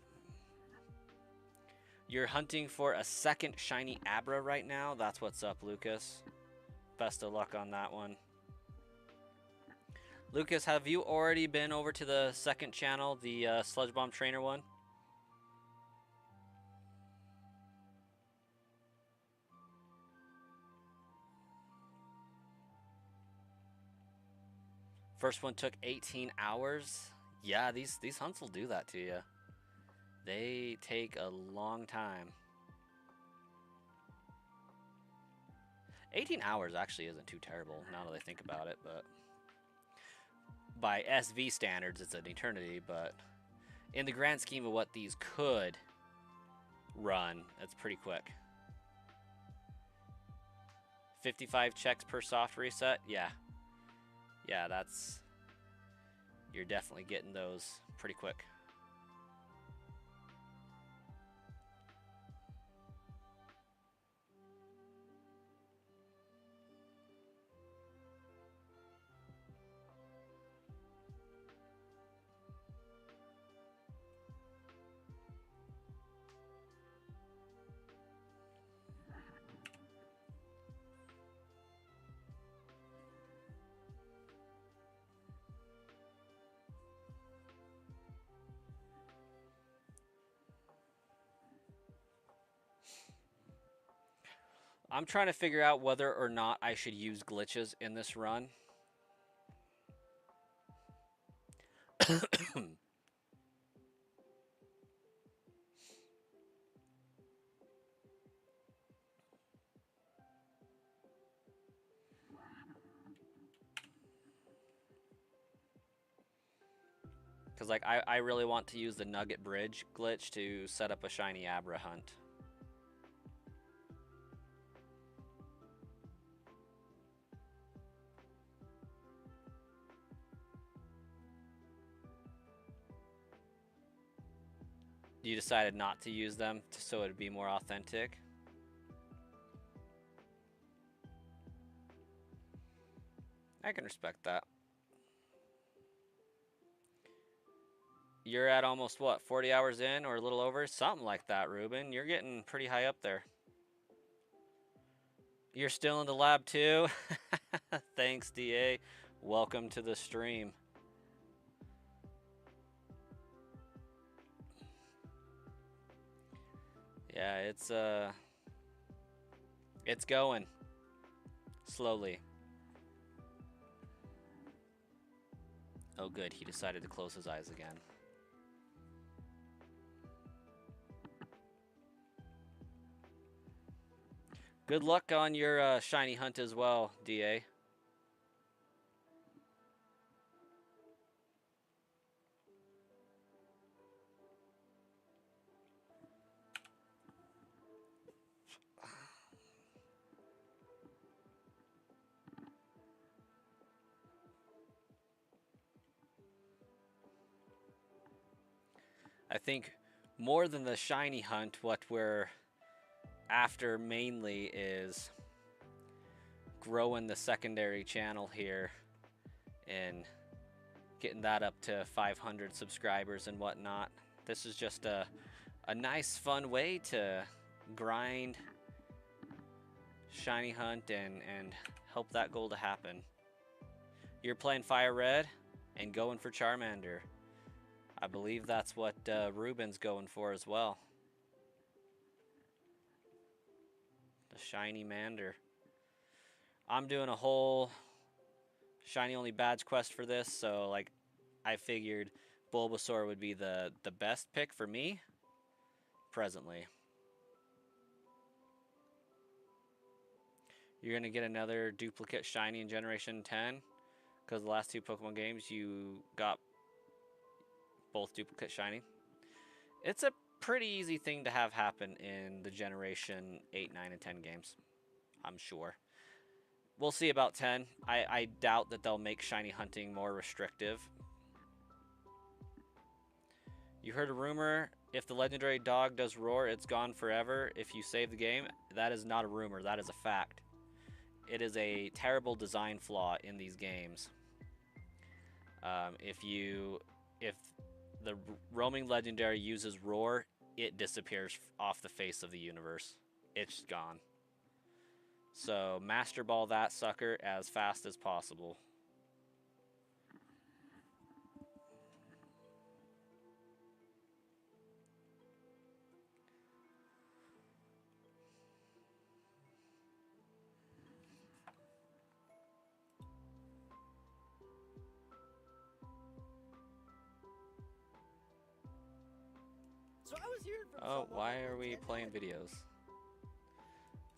You're hunting for a second shiny Abra right now? That's what's up, Lucas. Best of luck on that one. Lucas, have you already been over to the second channel, the Sludge Bomb Trainer one? First one took 18 hours. Yeah, these hunts will do that to you. They take a long time. 18 hours actually isn't too terrible now that I think about it, but by SV standards, it's an eternity, but in the grand scheme of what these could run, that's pretty quick. 55 checks per soft reset? Yeah, that's... You're definitely getting those pretty quick. I'm trying to figure out whether or not I should use glitches in this run. Because, like, I really want to use the Nugget Bridge glitch to set up a shiny Abra hunt. You decided not to use them so it'd be more authentic? I can respect that. You're at almost, what, 40 hours in or a little over? Something like that, Ruben. You're getting pretty high up there. You're still in the lab too? Thanks, DA. Welcome to the stream. Yeah, it's going slowly. Oh good, he decided to close his eyes again. Good luck on your shiny hunt as well, DA. I think more than the shiny hunt, what we're after mainly is growing the secondary channel here in getting that up to 500 subscribers and whatnot. This is just a nice, fun way to grind, shiny hunt, and help that goal to happen. You're playing Fire Red and going for Charmander. I believe that's what Ruben's going for as well. The shiny Mander. I'm doing a whole shiny only badge quest for this, so like I figured Bulbasaur would be the best pick for me presently. You're gonna get another duplicate shiny in Generation 10 because the last 2 Pokemon games you got both duplicate shiny. It's a pretty easy thing to have happen in the Generation 8, 9, and 10 games, I'm sure. We'll see about 10. I doubt that they'll make shiny hunting more restrictive. You heard a rumor, if the legendary dog does roar, it's gone forever if you save the game. That is not a rumor, that is a fact. It is a terrible design flaw in these games. If the roaming legendary uses roar, it disappears off the face of the universe. It's gone. So master ball that sucker as fast as possible. So I was hearing from Oh, someone why that are we intended playing it. videos?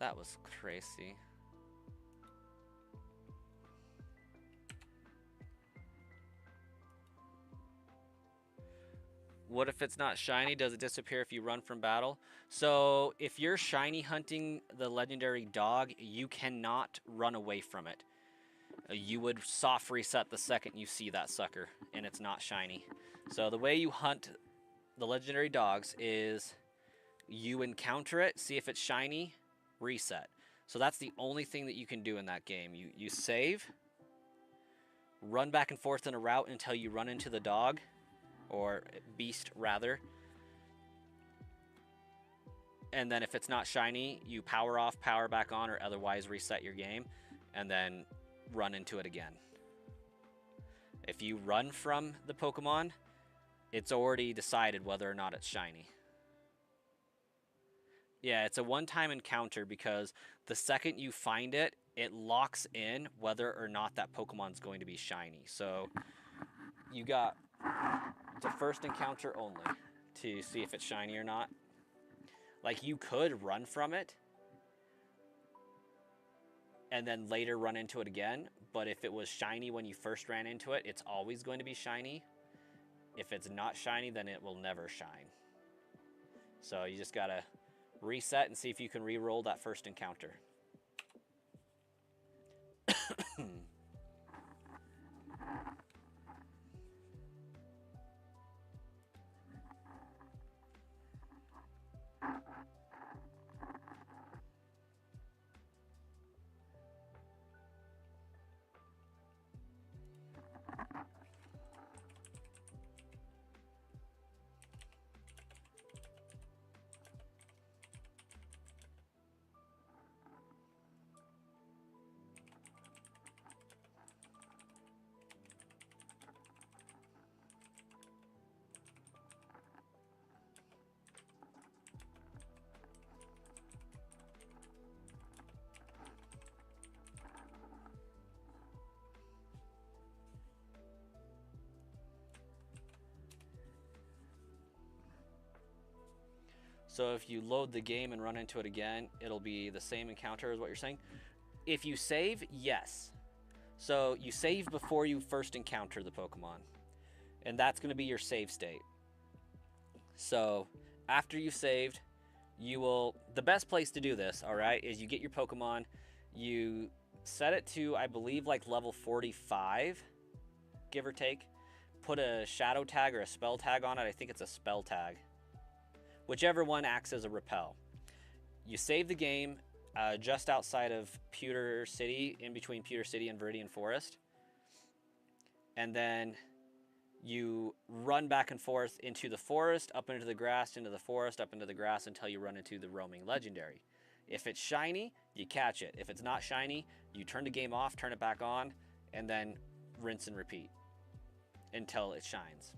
That was crazy. What if it's not shiny? Does it disappear if you run from battle? So if you're shiny hunting the legendary dog, you cannot run away from it. You would soft reset the second you see that sucker and it's not shiny. So the way you hunt the legendary dogs is you encounter it, see if it's shiny, reset. So that's the only thing that you can do in that game. You save, run back and forth in a route until you run into the dog, or beast rather. And then if it's not shiny, you power off, power back on, or otherwise reset your game, and then run into it again. If you run from the Pokemon, it's already decided whether or not it's shiny. Yeah, it's a one-time encounter because the second you find it, it locks in whether or not that Pokemon's going to be shiny. So you got the first encounter only to see if it's shiny or not. Like, you could run from it and then later run into it again, but if it was shiny when you first ran into it, it's always going to be shiny. If it's not shiny, then it will never shine. So you just gotta reset and see if you can re-roll that first encounter. So if you load the game and run into it again, it'll be the same encounter as what you're saying. If you save, yes. So you save before you first encounter the Pokemon, and that's going to be your save state. So after you've saved, you will, the best place to do this, all right, is you get your Pokemon, you set it to, I believe, like level 45, give or take. Put a shadow tag or a spell tag on it. I think it's a spell tag. Whichever one acts as a repel. You save the game just outside of Pewter City, in between Pewter City and Viridian Forest. And then You run back and forth into the forest, up into the grass, into the forest, up into the grass until you run into the roaming legendary. If it's shiny, you catch it. If it's not shiny, you turn the game off, turn it back on, and then rinse and repeat until it shines.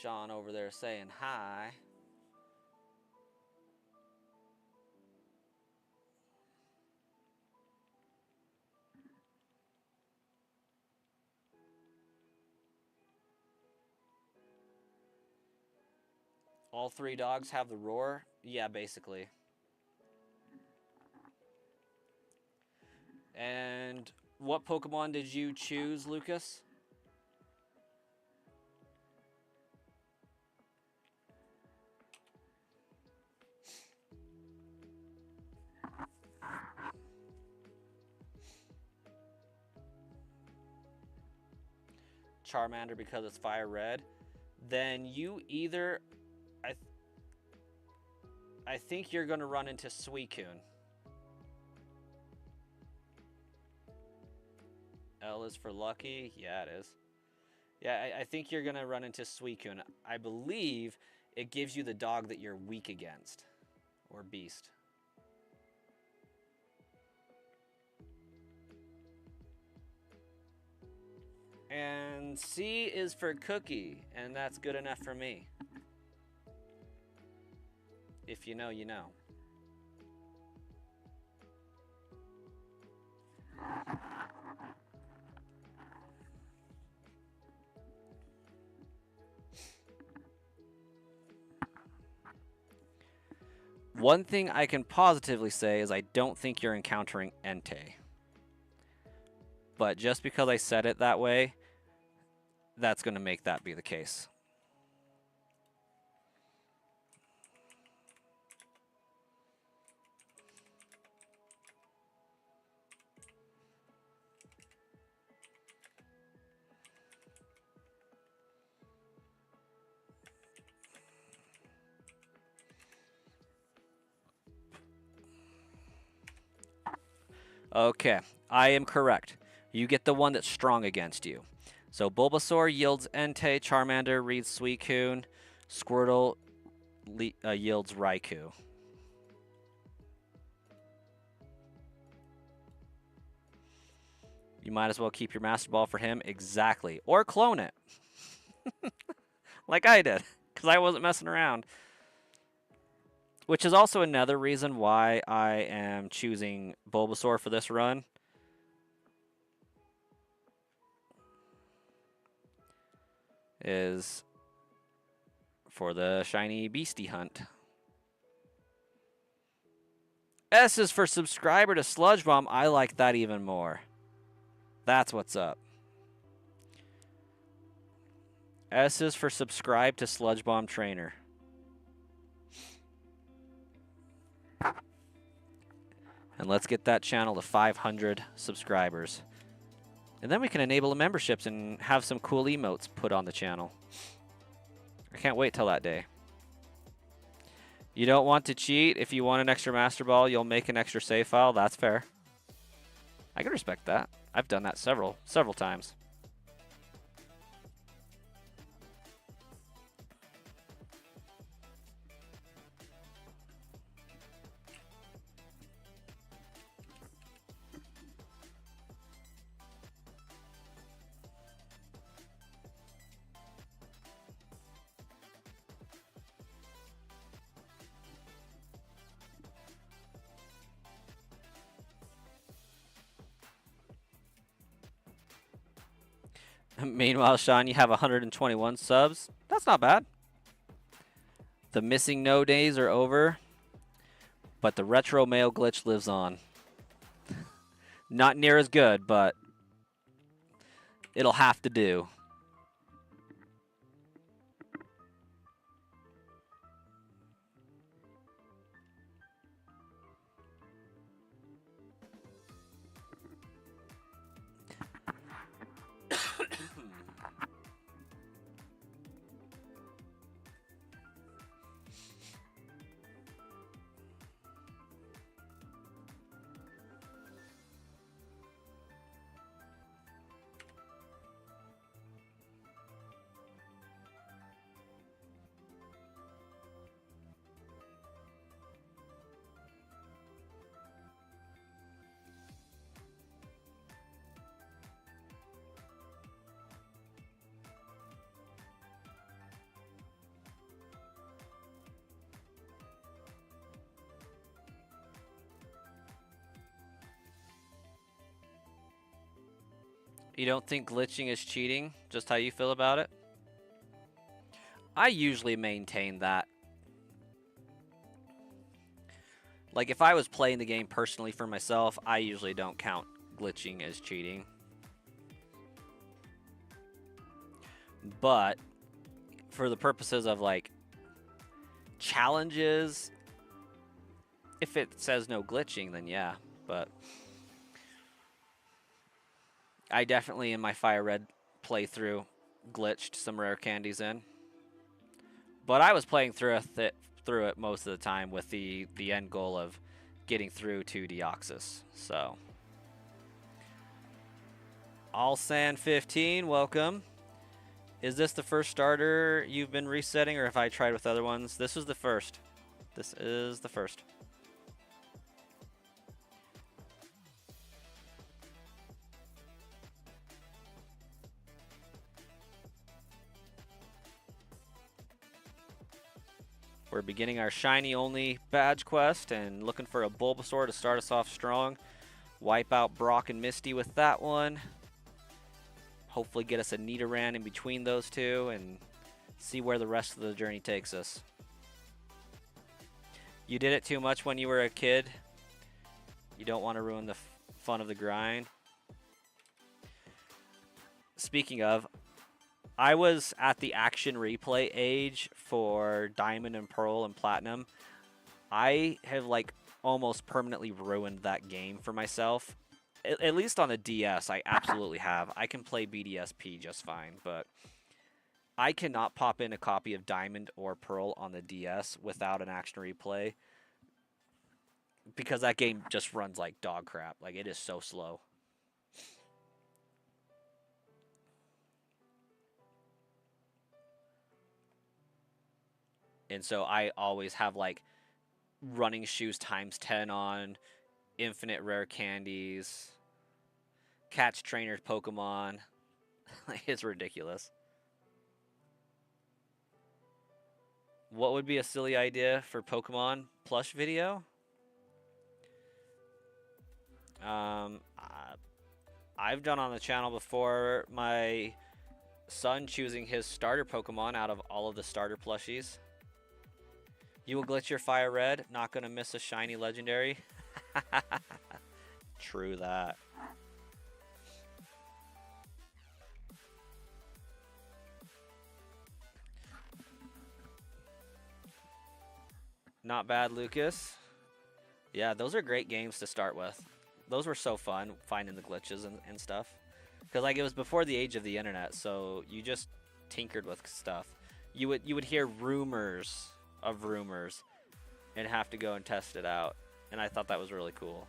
Sean over there saying hi. All 3 dogs have the roar? Yeah, basically. And what Pokemon did you choose, Lucas? Charmander because it's fire red. Then you either... I think you're going to run into Suicune. L is for lucky. Yeah, it is. Yeah, I think you're going to run into Suicune. I believe it gives you the dog that you're weak against. Or beast. And C is for cookie. And that's good enough for me. If you know, you know. One thing I can positively say is I don't think you're encountering Entei. But just because I said it that way, that's going to make that be the case. Okay, I am correct. You get the one that's strong against you. So Bulbasaur yields Entei, Charmander reads Suicune, Squirtle yields Raikou. You might as well keep your Master Ball for him. Exactly. Or clone it. Like I did, because I wasn't messing around. Which is also another reason why I am choosing Bulbasaur for this run. Is for the shiny beastie hunt. S is for subscriber to Sludge Bomb. I like that even more. That's what's up. S is for subscribe to Sludge Bomb Trainer. And let's get that channel to 500 subscribers. And then we can enable the memberships and have some cool emotes put on the channel. I can't wait till that day. You don't want to cheat. If you want an extra Master Ball, you'll make an extra save file. That's fair. I can respect that. I've done that several times. Meanwhile, Sean, you have 121 subs. That's not bad. The missing no days are over, but the retro mail glitch lives on. Not near as good, but it'll have to do. You don't think glitching is cheating? Just how you feel about it? I usually maintain that. Like, if I was playing the game personally for myself, I usually don't count glitching as cheating. But for the purposes of, like, challenges, if it says no glitching, then yeah. But I definitely, in my Fire Red playthrough, glitched some rare candies in. But I was playing through it most of the time with the end goal of getting through to Deoxys. So, Allsan15, welcome. Is this the first starter you've been resetting, or have I tried with other ones? This is the first. This is the first. We're beginning our shiny only badge quest and looking for a Bulbasaur to start us off strong. Wipe out Brock and Misty with that one. Hopefully get us a Nidoran in between those two and see where the rest of the journey takes us. You did it too much when you were a kid. You don't want to ruin the fun of the grind. Speaking of, I was at the action replay age for Diamond and Pearl and Platinum. I have like almost permanently ruined that game for myself. At least on the DS, I absolutely have. I can play BDSP just fine, but I cannot pop in a copy of Diamond or Pearl on the DS without an action replay because that game just runs like dog crap. Like, it is so slow. And so I always have like running shoes times 10 on, infinite rare candies, catch trainers Pokemon. It's ridiculous. What would be a silly idea for Pokemon plush video? I've done on the channel before my son choosing his starter Pokemon out of all of the starter plushies. You will glitch your Fire Red, not gonna miss a shiny legendary. True that. Not bad, Lucas. Yeah, those are great games to start with. Those were so fun, finding the glitches and stuff. Because like, it was before the age of the internet, so you just tinkered with stuff. You would hear rumors of rumors and have to go and test it out. And I thought that was really cool.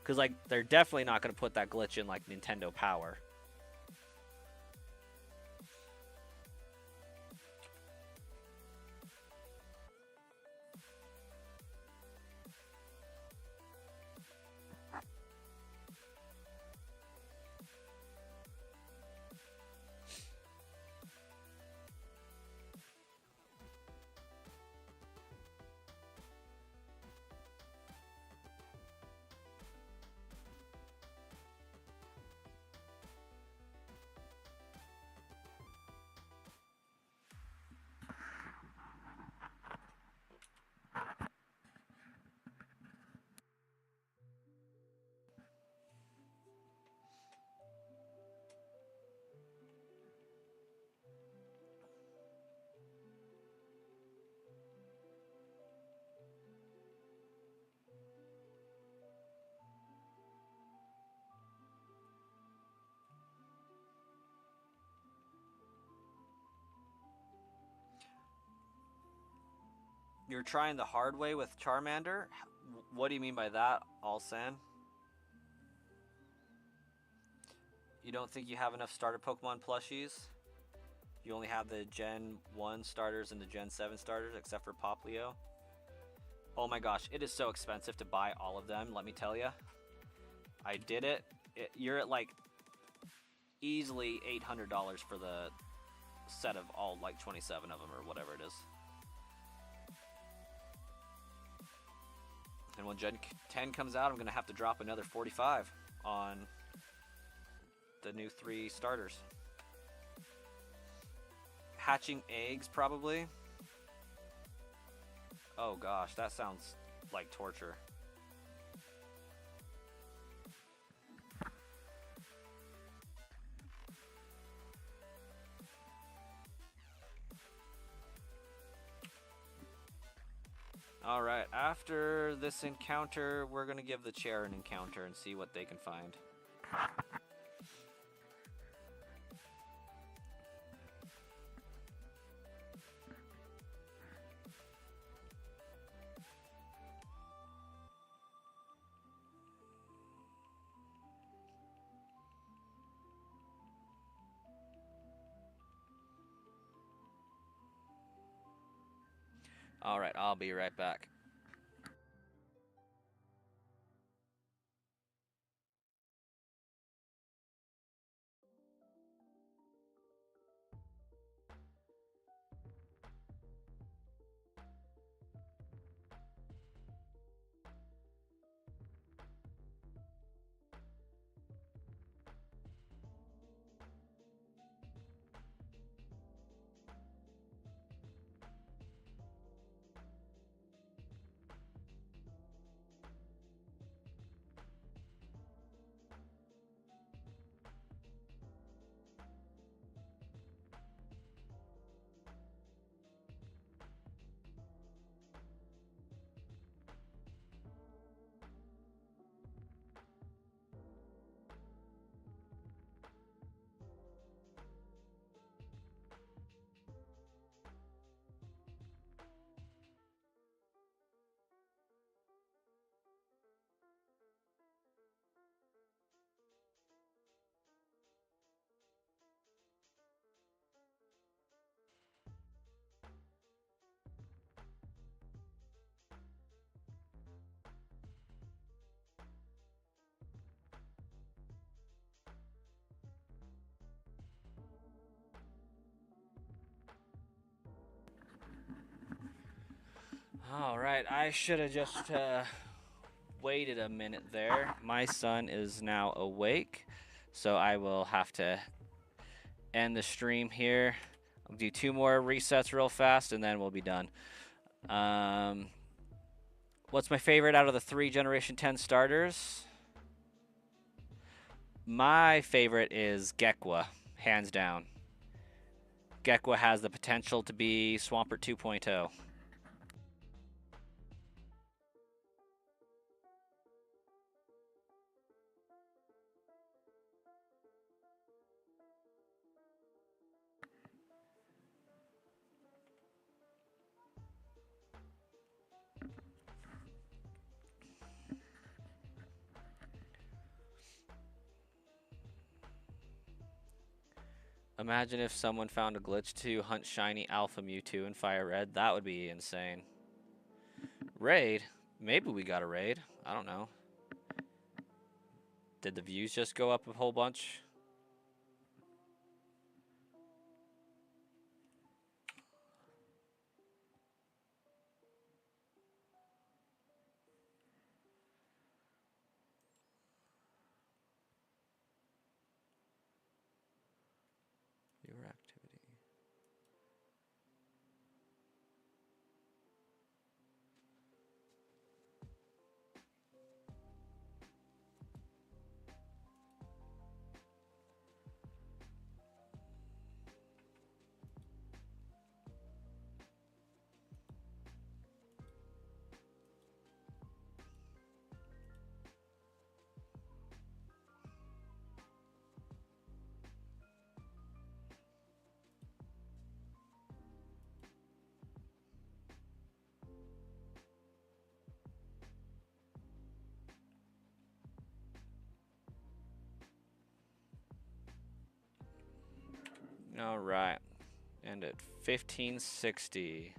Because like, they're definitely not going to put that glitch in like Nintendo Power. You're trying the hard way with Charmander? What do you mean by that, Alsan? You don't think you have enough starter Pokemon plushies? You only have the Gen 1 starters and the Gen 7 starters, except for Poplio? Oh my gosh, it is so expensive to buy all of them, let me tell you. I did it. You're at like easily $800 for the set of all like 27 of them or whatever it is. And when Gen 10 comes out, I'm going to have to drop another 45 on the new 3 starters. Hatching eggs, probably. Oh gosh, that sounds like torture. Alright, after this encounter, we're gonna give the chair an encounter and see what they can find. Alright, I'll be right back. Alright, I should have just waited a minute there. My son is now awake, so I will have to end the stream here. I'll do 2 more resets real fast, and then we'll be done. What's my favorite out of the 3 Generation 10 starters? My favorite is Gekwa, hands down. Gekwa has the potential to be Swampert 2.0. Imagine if someone found a glitch to hunt shiny Alpha Mewtwo in Fire Red. That would be insane. Raid? Maybe we got a raid. I don't know. Did the views just go up a whole bunch? Viewer activity. All right, and at 1560.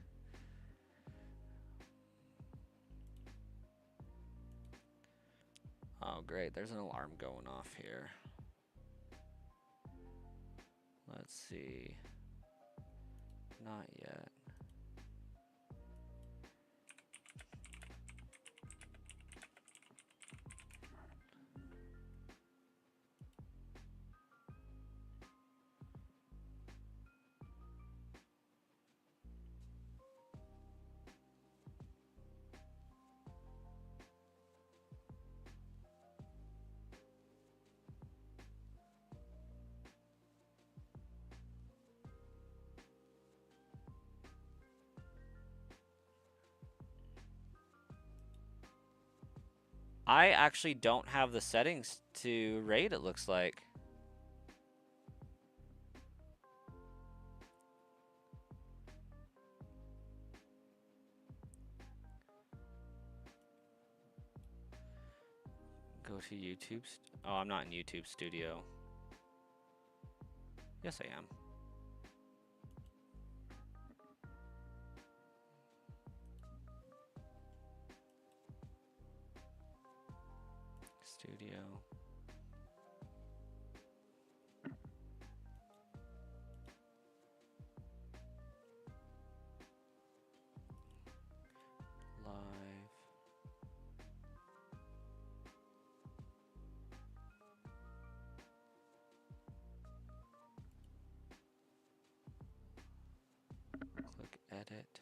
Oh, great, there's an alarm going off here. Let's see. Not yet. I actually don't have the settings to rate, it looks like. Go to YouTube. Oh, I'm not in YouTube Studio. Yes, I am. Studio. Live. Click edit.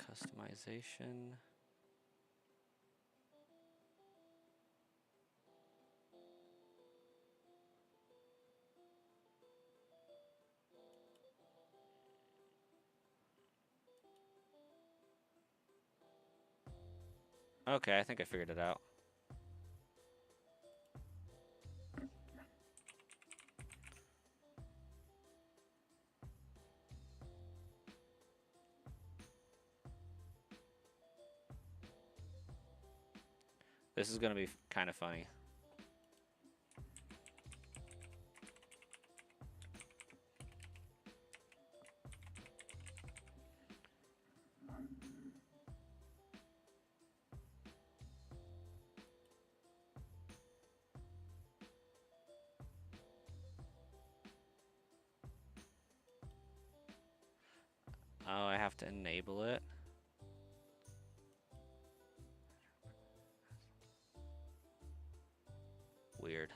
Customization. Okay, I think I figured it out. This is going to be kind of funny. Oh, I have to enable it. Weird.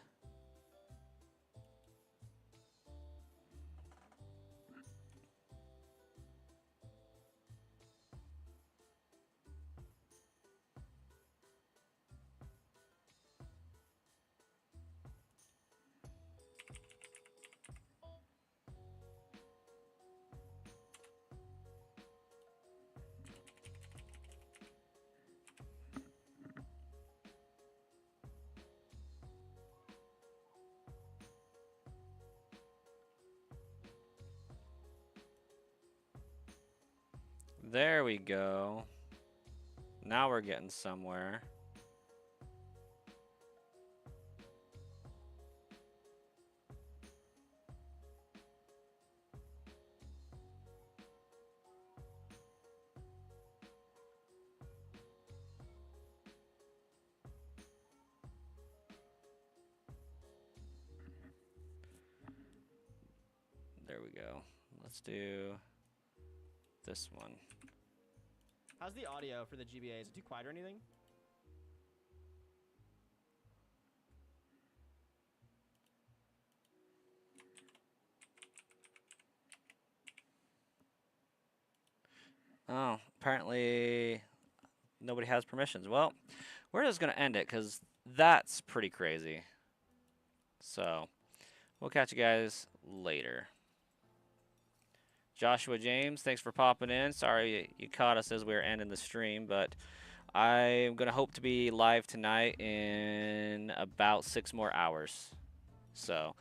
There we go. Now we're getting somewhere. There we go. Let's do this one. How's the audio for the GBA? Is it too quiet or anything? Oh, apparently nobody has permissions. Well, we're just going to end it because that's pretty crazy. So, we'll catch you guys later. Joshua James, thanks for popping in. Sorry you caught us as we were ending the stream, but I'm going to hope to be live tonight in about 6 more hours. So,